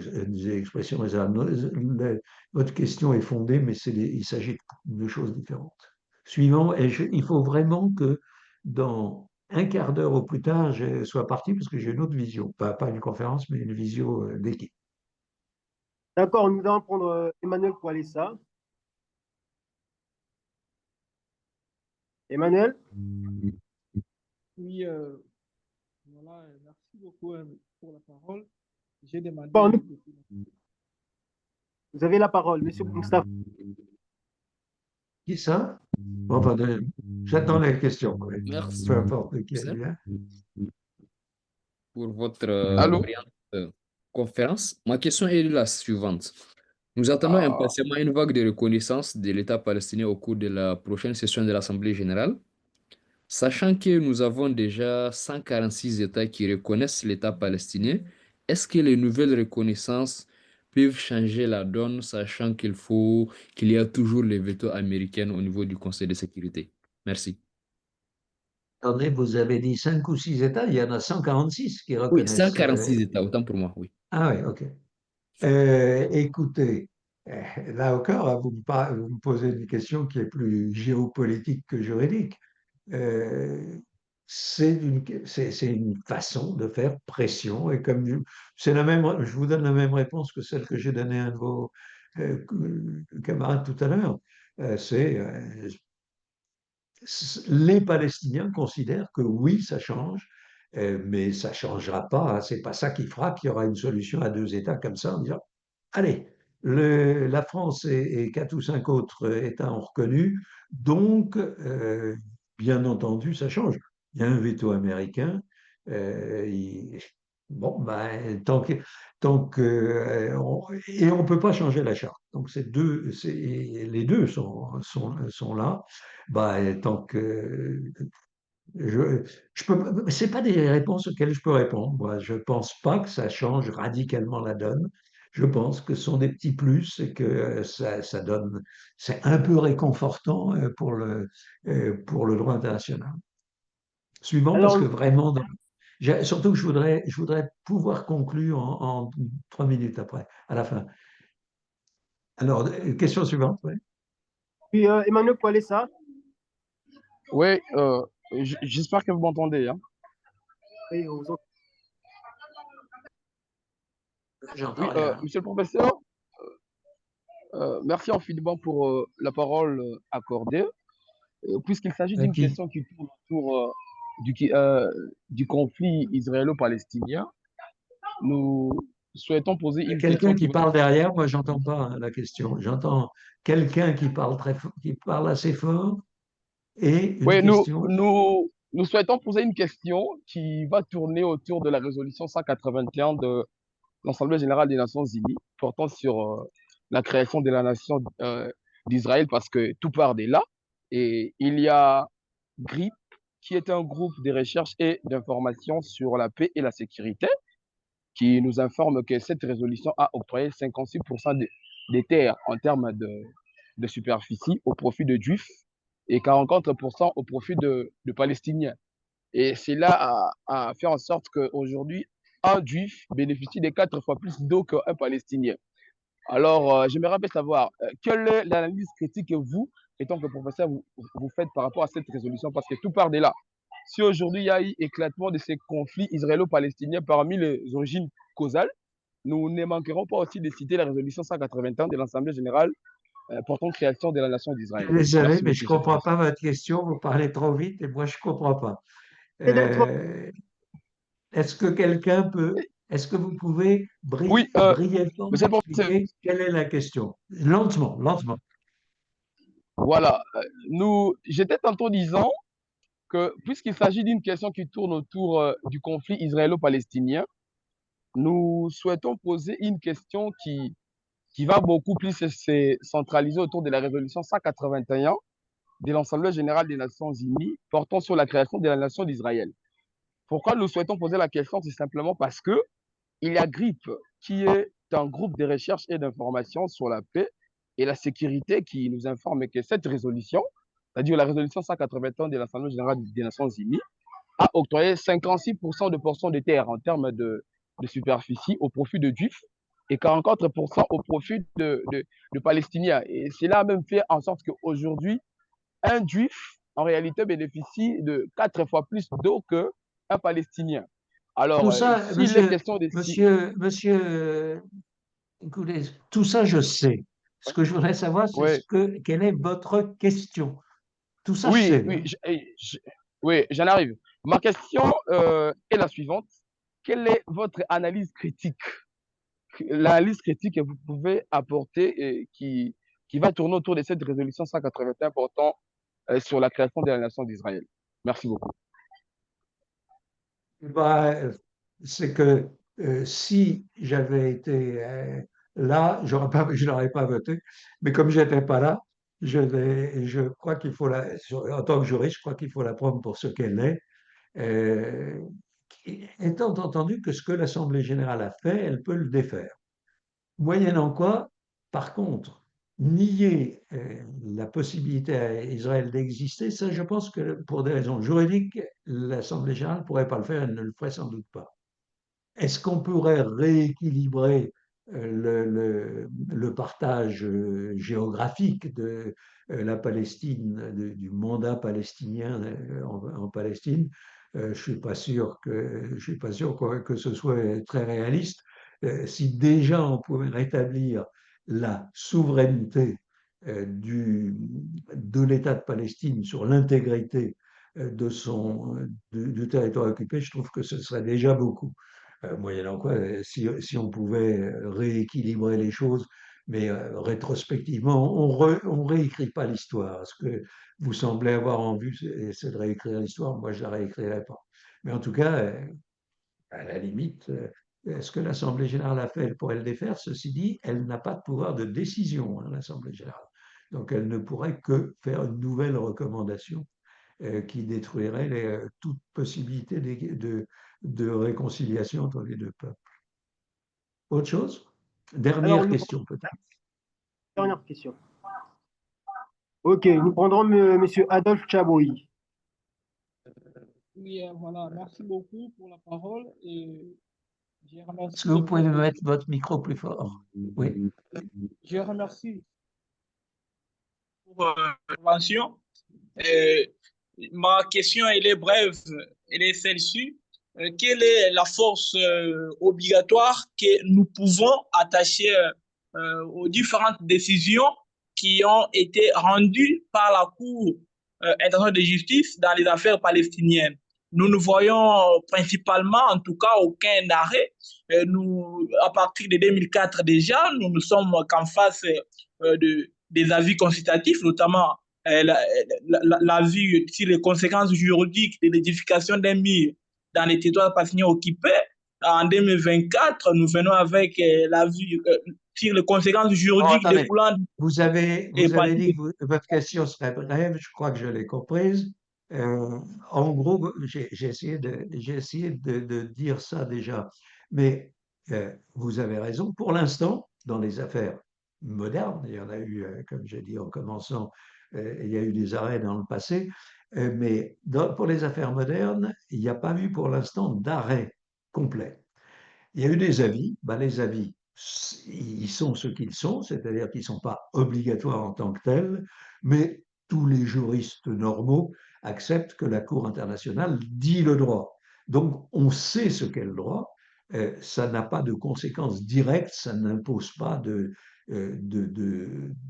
Speaker 1: expressions raisonnables. Votre question est fondée, mais il s'agit de choses différentes. Suivant, il faut vraiment que dans un quart d'heure au plus tard, je sois parti parce que j'ai une autre vision, pas une conférence, mais une visio d'équipe.
Speaker 4: D'accord, nous allons prendre Emmanuel Poalessa. Emmanuel?
Speaker 8: Oui, voilà, merci beaucoup pour la parole. J'ai demandé.
Speaker 4: Bon, vous avez la parole, Monsieur Moustapha.
Speaker 1: Qui ça? Enfin, j'attends les questions.
Speaker 9: Merci
Speaker 1: Peu importe qui
Speaker 9: professeur,
Speaker 1: vient.
Speaker 9: pour votre
Speaker 3: Allô?
Speaker 9: brillante conférence. Ma question est la suivante. Nous attendons
Speaker 3: Ah,
Speaker 9: impatiemment une vague de reconnaissance de l'État palestinien au cours de la prochaine session de l'Assemblée générale, sachant que nous avons déjà 146 États qui reconnaissent l'État palestinien. Est-ce que les nouvelles reconnaissances peuvent changer la donne, sachant qu'il y a toujours les vétos américains au niveau du Conseil de sécurité? Merci.
Speaker 1: Attendez, vous avez dit 5 ou 6 États, il y en a 146 qui
Speaker 9: Oui,
Speaker 1: reconnaissent.
Speaker 9: 146 États, autant pour moi, oui.
Speaker 1: Ah oui, ok. Écoutez, là encore, vous me posez une question qui est plus géopolitique que juridique. Euh, c'est une façon de faire pression et je vous donne la même réponse que celle que j'ai donnée à un de vos euh, camarades tout à l'heure. C'est les Palestiniens considèrent que oui, ça change, mais ça ne changera pas. C'est pas ça qui fera qu'il y aura une solution à deux États comme ça en disant allez, la France et quatre ou cinq autres États ont reconnu, donc bien entendu, ça change. Il y a un veto américain. euh, il- bon, ben, et on ne peut pas changer la charte. Donc les deux sont là. Ben, je peux, c'est pas des réponses auxquelles je peux répondre. Moi, je pense pas que ça change radicalement la donne. Je pense que ce sont des petits plus et que ça donne, c'est un peu réconfortant pour le droit international. Suivant, parce
Speaker 4: Alors,
Speaker 1: que vraiment, surtout que je voudrais pouvoir conclure en 3 minutes après, à la fin. Alors, question suivante. Ouais.
Speaker 4: puis Emmanuel Poalessa.
Speaker 8: Oui, j'espère que vous m'entendez, hein.
Speaker 4: Oui, on vous entend.
Speaker 1: J'entends
Speaker 8: Oui,
Speaker 1: rien.
Speaker 8: monsieur le professeur, merci infiniment pour la parole accordée. Puisqu'il s'agit d'une
Speaker 1: Qui,
Speaker 8: question qui tourne autour du conflit israélo-palestinien, nous souhaitons poser une
Speaker 1: quelqu'un
Speaker 8: question qui
Speaker 1: qui
Speaker 8: va...
Speaker 1: parle derrière, moi, j'entends pas hein, la question. J'entends quelqu'un qui parle qui parle assez fort et une
Speaker 8: Oui,
Speaker 1: question.
Speaker 10: nous souhaitons poser une question qui va tourner autour de la résolution 181 de l'Assemblée générale des Nations unies portant sur la création de la nation d'Israël parce que tout part de là. Et il y a GRIP, qui est un groupe de recherche et d'information sur la paix et la sécurité, qui nous informe que cette résolution a octroyé 56% des terres en termes de superficie au profit de Juifs et 44% au profit de Palestiniens. Et cela a fait en sorte qu'aujourd'hui, un Juif bénéficie de 4 fois plus d'eau qu'un Palestinien. Alors, j'aimerais bien savoir, quelle est l'analyse critique que vous, étant que professeur, vous faites par rapport à cette résolution, parce que tout part de là. Si aujourd'hui il y a eu éclatement de ces conflits israélo-palestiniens parmi les origines causales, nous ne manquerons pas aussi de citer la résolution 181 de l'Assemblée générale portant création de la nation d'Israël.
Speaker 1: Désolé,
Speaker 10: Merci
Speaker 1: mais
Speaker 10: beaucoup,
Speaker 1: je ne
Speaker 10: monsieur le
Speaker 1: comprends pas
Speaker 10: professeur.
Speaker 1: votre question. Vous parlez trop vite et moi, je ne comprends pas.
Speaker 5: Peut-être
Speaker 1: Est-ce que quelqu'un peut, est-ce que vous pouvez
Speaker 10: Oui,
Speaker 1: brièvement
Speaker 10: monsieur le professeur,
Speaker 1: m'expliquer quelle est la question? Lentement, lentement.
Speaker 10: voilà. J'étais tantôt disant que puisqu'il s'agit d'une question qui tourne autour du conflit israélo-palestinien, nous souhaitons poser une question qui va beaucoup plus se centraliser autour de la résolution 181 de l'Assemblée générale des Nations unies portant sur la création de la nation d'Israël. Pourquoi nous souhaitons poser la question? C'est simplement parce que il y a GRIP, qui est un groupe de recherche et d'information sur la paix et la sécurité, qui nous informe que cette résolution, c'est-à-dire la résolution 181 de l'Assemblée générale des Nations unies, a octroyé 56% de portions de terre en termes de superficie au profit de Juifs et 44% au profit de Palestiniens. Et cela a même fait en sorte qu'aujourd'hui, un Juif, en réalité, bénéficie de 4 fois plus d'eau qu'un Palestinien.
Speaker 1: Tout
Speaker 10: Alors,
Speaker 1: ça,
Speaker 10: s'il est question de...
Speaker 1: écoutez, tout ça, je sais. Ce que je voudrais savoir, c'est
Speaker 10: Oui,
Speaker 1: quelle est votre question. Tout ça, je
Speaker 10: oui,
Speaker 1: sais,
Speaker 10: oui,
Speaker 1: hein.
Speaker 10: oui, j'en arrive. Ma question est la suivante. Quelle est votre analyse critique? L'analyse critique que vous pouvez apporter et qui va tourner autour de cette résolution 181 portant sur la création de la nation d'Israël. Merci beaucoup.
Speaker 1: Bah, c'est que si j'avais été là, je n'aurais pas voté. Mais comme je n'étais pas là, je crois qu'il faut en tant que juriste, je crois qu'il faut la prendre pour ce qu'elle est. Euh, Étant entendu que ce que l'Assemblée générale a fait, elle peut le défaire. Moyennant quoi, par contre, nier la possibilité à Israël d'exister, ça, je pense que pour des raisons juridiques, l'Assemblée générale ne pourrait pas le faire, elle ne le ferait sans doute pas. Est-ce qu'on pourrait rééquilibrer le partage géographique de la Palestine, du mandat palestinien en Palestine? Je suis pas sûr que ce soit très réaliste. Si déjà on pouvait rétablir la souveraineté de l'État de Palestine sur l'intégrité du territoire occupé, je trouve que ce serait déjà beaucoup. Moyennant quoi, si on pouvait rééquilibrer les choses, mais rétrospectivement, on ne réécrit pas l'histoire. Ce que vous semblez avoir en vue, c'est de réécrire l'histoire. Moi, je ne la réécrirai pas. Mais en tout cas, à la limite, ce que l'Assemblée générale a fait, elle pourrait le défaire. Ceci dit, elle n'a pas de pouvoir de décision, hein, l'Assemblée générale. Donc, elle ne pourrait que faire une nouvelle recommandation qui détruirait toute possibilité de réconciliation entre les deux peuples. Autre chose?
Speaker 4: Alors,
Speaker 1: Dernière
Speaker 4: nous,
Speaker 1: question peut-être.
Speaker 4: dernière question. Ok, nous prendrons Monsieur Adolphe Chaboui.
Speaker 8: Oui, voilà, merci beaucoup pour la parole et je
Speaker 1: Est-ce que
Speaker 8: remercie
Speaker 1: vous
Speaker 8: les
Speaker 1: pouvez me
Speaker 8: professeurs.
Speaker 1: mettre votre micro plus fort? Oui.
Speaker 8: Je remercie pour l'intervention. Euh, Ma question, elle est brève, elle est celle-ci. Quelle est la force obligatoire que nous pouvons attacher aux différentes décisions qui ont été rendues par la Cour internationale de justice dans les affaires palestiniennes? Nous ne voyons principalement, en tout cas, aucun arrêt. À partir de 2004 déjà, nous ne sommes qu'en face des avis consultatifs, notamment la vue sur les conséquences juridiques de l'édification d'un mur dans les territoires palestiniens occupés. En 2024, nous venons avec la vue sur les conséquences juridiques découlant.
Speaker 1: Vous avez dit que votre question serait brève, je crois que je l'ai comprise. En gros, j'ai essayé de dire ça déjà, mais vous avez raison. Pour l'instant, dans les affaires modernes, il y en a eu, comme j'ai dit en commençant, il y a eu des arrêts dans le passé, mais pour les affaires modernes, il n'y a pas eu pour l'instant d'arrêt complet. Il y a eu des avis. Ben, les avis, ils sont ce qu'ils sont, c'est-à-dire qu'ils ne sont pas obligatoires en tant que tels, mais tous les juristes normaux acceptent que la Cour internationale dit le droit. Donc, on sait ce qu'est le droit. Ça n'a pas de conséquences directes, ça n'impose pas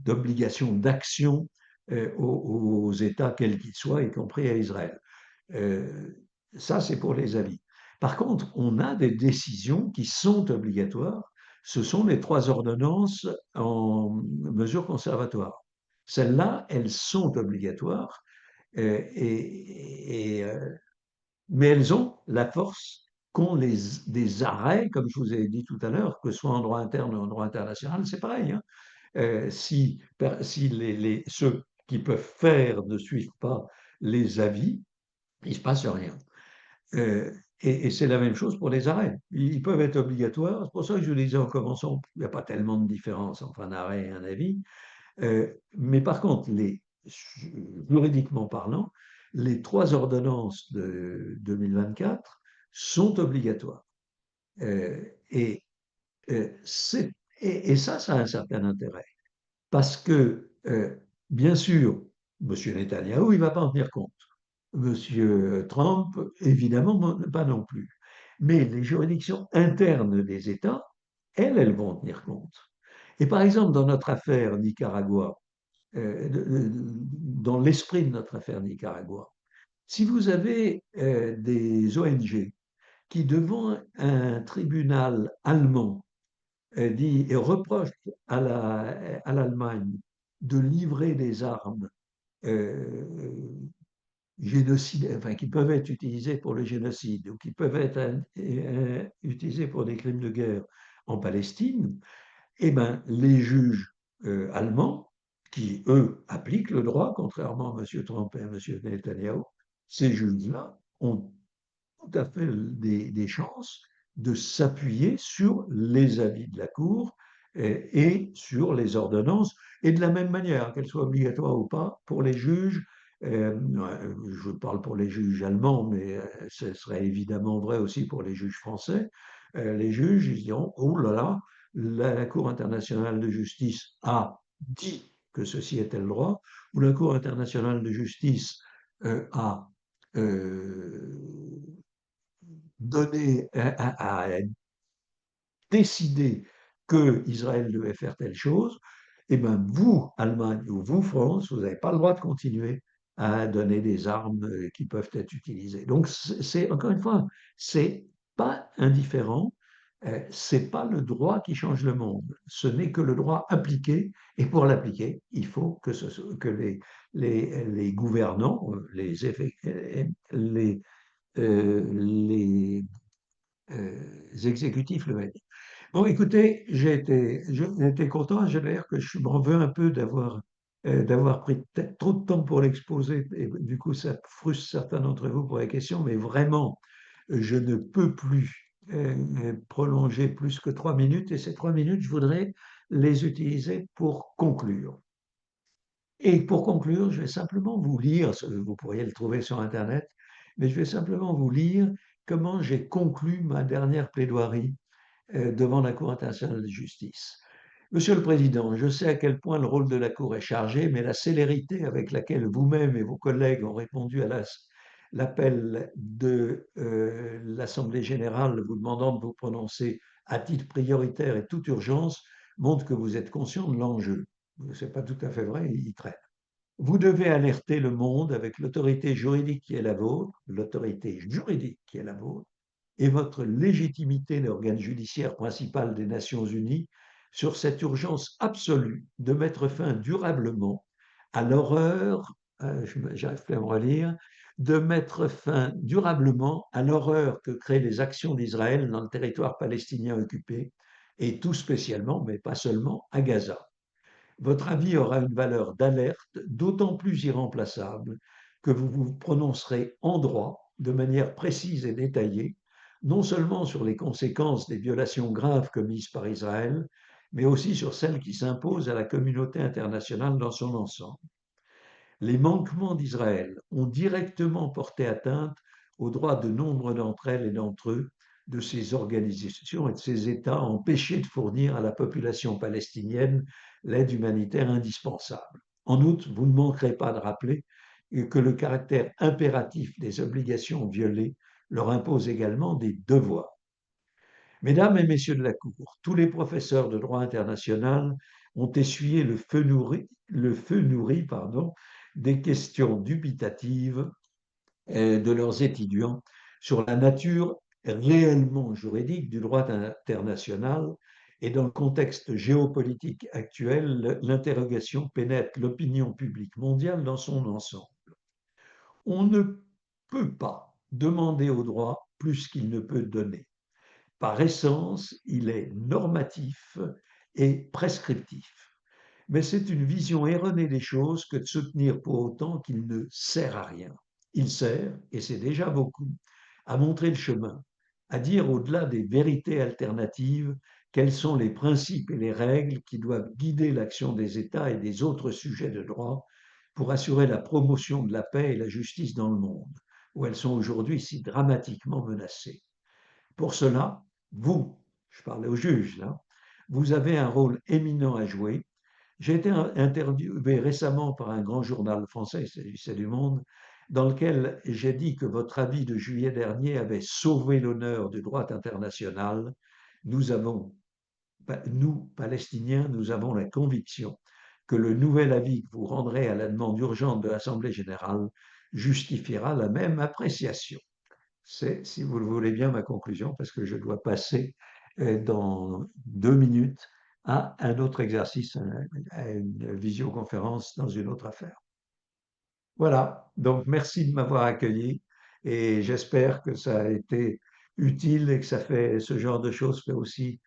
Speaker 1: d'obligation d'action aux États, quels qu'ils soient, y compris à Israël. Ça, c'est pour les avis. Par contre, on a des décisions qui sont obligatoires. Ce sont les 3 ordonnances en mesure conservatoire. Celles-là, elles sont obligatoires, mais elles ont la force qu'ont des arrêts, comme je vous ai dit tout à l'heure, que ce soit en droit interne ou en droit international, c'est pareil. Hein. Si ceux qui peuvent faire ne suivent pas les avis, il ne se passe rien. Et c'est la même chose pour les arrêts. Ils peuvent être obligatoires. C'est pour ça que je vous disais en commençant, il n'y a pas tellement de différence entre un arrêt et un avis. Mais par contre, juridiquement parlant, les 3 ordonnances de 2024 sont obligatoires. Et ça a un certain intérêt. Parce que, bien sûr, M. Netanyahou, il ne va pas en tenir compte. Monsieur Trump, évidemment, pas non plus. Mais les juridictions internes des États, elles vont tenir compte. Et par exemple, dans notre affaire Nicaragua, dans l'esprit de notre affaire Nicaragua, si vous avez des ONG qui, devant un tribunal allemand, dit et reproche à l'Allemagne de livrer des armes qui peuvent être utilisés pour le génocide ou qui peuvent être utilisés pour des crimes de guerre en Palestine, eh ben, les juges allemands, qui, eux, appliquent le droit, contrairement à M. Trump et à M. Netanyahu, ces juges-là ont tout à fait des chances de s'appuyer sur les avis de la Cour et sur les ordonnances, et de la même manière, qu'elles soient obligatoires ou pas, pour les juges. Je parle pour les juges allemands, mais ce serait évidemment vrai aussi pour les juges français. Les juges, ils diront, oh là là, la Cour internationale de justice a dit que ceci était le droit, ou la Cour internationale de justice a donné, a décidé qu'Israël devait faire telle chose, et bien vous, Allemagne, ou vous, France, vous n'avez pas le droit de continuer à donner des armes qui peuvent être utilisées. Donc, encore une fois, c'est pas indifférent, c'est pas le droit qui change le monde, ce n'est que le droit appliqué, et pour l'appliquer, il faut que les gouvernants, les exécutifs le mettent. Bon, écoutez, j'ai été content. J'ai l'air que je m'en veux un peu d'avoir pris peut-être trop de temps pour l'exposer. Et du coup, ça frustre certains d'entre vous pour les questions. Mais vraiment, je ne peux plus prolonger plus que 3 minutes. Et ces 3 minutes, je voudrais les utiliser pour conclure. Et pour conclure, je vais simplement vous lire, vous pourriez le trouver sur Internet, mais je vais simplement vous lire comment j'ai conclu ma dernière plaidoirie devant la Cour internationale de justice. Monsieur le Président, je sais à quel point le rôle de la Cour est chargé, mais la célérité avec laquelle vous-même et vos collègues ont répondu à l'appel de l'Assemblée générale vous demandant de vous prononcer à titre prioritaire et toute urgence montre que vous êtes conscient de l'enjeu. Ce n'est pas tout à fait vrai, il traîne. Vous devez alerter le monde avec l'autorité juridique qui est la vôtre, et votre légitimité d'organe judiciaire principal des Nations Unies sur cette urgence absolue de mettre fin durablement à l'horreur, j'arrive plus à me relire, de mettre fin durablement à l'horreur que créent les actions d'Israël dans le territoire palestinien occupé, et tout spécialement, mais pas seulement, à Gaza. Votre avis aura une valeur d'alerte d'autant plus irremplaçable que vous vous prononcerez en droit, de manière précise et détaillée, non seulement sur les conséquences des violations graves commises par Israël, mais aussi sur celles qui s'imposent à la communauté internationale dans son ensemble. Les manquements d'Israël ont directement porté atteinte aux droits de nombre d'entre elles et d'entre eux, de ces organisations et de ces États empêchés de fournir à la population palestinienne l'aide humanitaire indispensable. En outre, vous ne manquerez pas de rappeler que le caractère impératif des obligations violées leur impose également des devoirs. Mesdames et messieurs de la Cour, tous les professeurs de droit international ont essuyé le feu nourri des questions dubitatives de leurs étudiants sur la nature réellement juridique du droit international, et dans le contexte géopolitique actuel, l'interrogation pénètre l'opinion publique mondiale dans son ensemble. On ne peut pas demander au droit plus qu'il ne peut donner. Par essence, il est normatif et prescriptif. Mais c'est une vision erronée des choses que de soutenir pour autant qu'il ne sert à rien. Il sert, et c'est déjà beaucoup, à montrer le chemin, à dire au-delà des vérités alternatives quels sont les principes et les règles qui doivent guider l'action des États et des autres sujets de droit pour assurer la promotion de la paix et la justice dans le monde, où elles sont aujourd'hui si dramatiquement menacées. Pour cela, vous, je parlais aux juges là, vous avez un rôle éminent à jouer. J'ai été interviewé récemment par un grand journal français, c'est du Monde, dans lequel j'ai dit que votre avis de juillet dernier avait sauvé l'honneur du droit international. Nous avons, nous, Palestiniens, nous avons la conviction que le nouvel avis que vous rendrez à la demande urgente de l'Assemblée générale justifiera la même appréciation. C'est, si vous le voulez bien, ma conclusion, parce que je dois passer dans 2 minutes à un autre exercice, à une visioconférence dans une autre affaire. Voilà, donc merci de m'avoir accueilli et j'espère que ça a été utile et que ça fait ce genre de choses fait aussi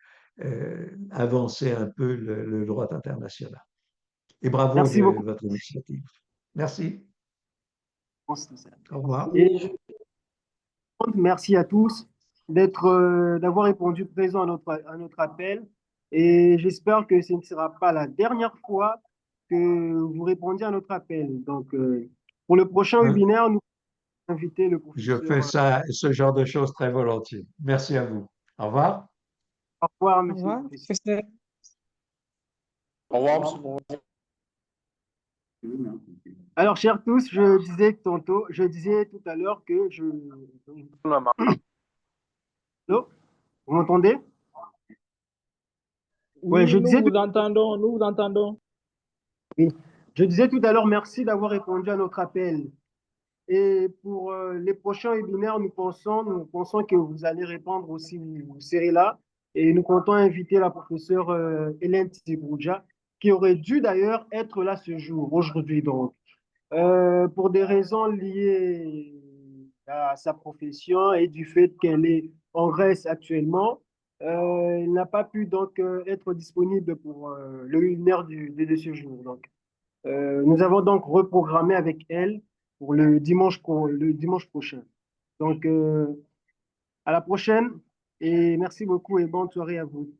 Speaker 1: avancer un peu le droit international. Et bravo
Speaker 4: Merci
Speaker 1: de
Speaker 4: beaucoup.
Speaker 1: votre initiative. Merci. Au revoir.
Speaker 4: Et merci à tous d'avoir répondu présent à notre appel. Et j'espère que ce ne sera pas la dernière fois que vous répondiez à notre appel. Donc, pour le prochain
Speaker 1: Hein,
Speaker 4: webinaire, nous allons inviter le
Speaker 1: je fais
Speaker 4: professeur.
Speaker 1: ça, ce genre de choses très volontiers. Merci à vous. Au revoir.
Speaker 4: Au revoir,
Speaker 11: Au
Speaker 4: monsieur le
Speaker 11: revoir,
Speaker 4: professeur.
Speaker 11: professeur.
Speaker 3: Au revoir, monsieur le professeur.
Speaker 4: Alors, chers tous, je disais tout à l'heure que je... Allô? Vous m'entendez? Ouais,
Speaker 8: Oui, nous vous entendons, nous vous entendons.
Speaker 4: oui. Je disais tout à l'heure, merci d'avoir répondu à notre appel. Et pour les prochains webinaires, nous pensons que vous allez répondre aussi, vous serez là. Et nous comptons inviter la professeure Hélène Tibrouja, qui aurait dû d'ailleurs être là ce jour, aujourd'hui donc. Pour des raisons liées à sa profession et du fait qu'elle est en Grèce actuellement, elle n'a pas pu donc être disponible pour le webinaire de ce jour. Donc, nous avons donc reprogrammé avec elle pour le dimanche prochain. Donc, à la prochaine et merci beaucoup et bonne soirée à vous.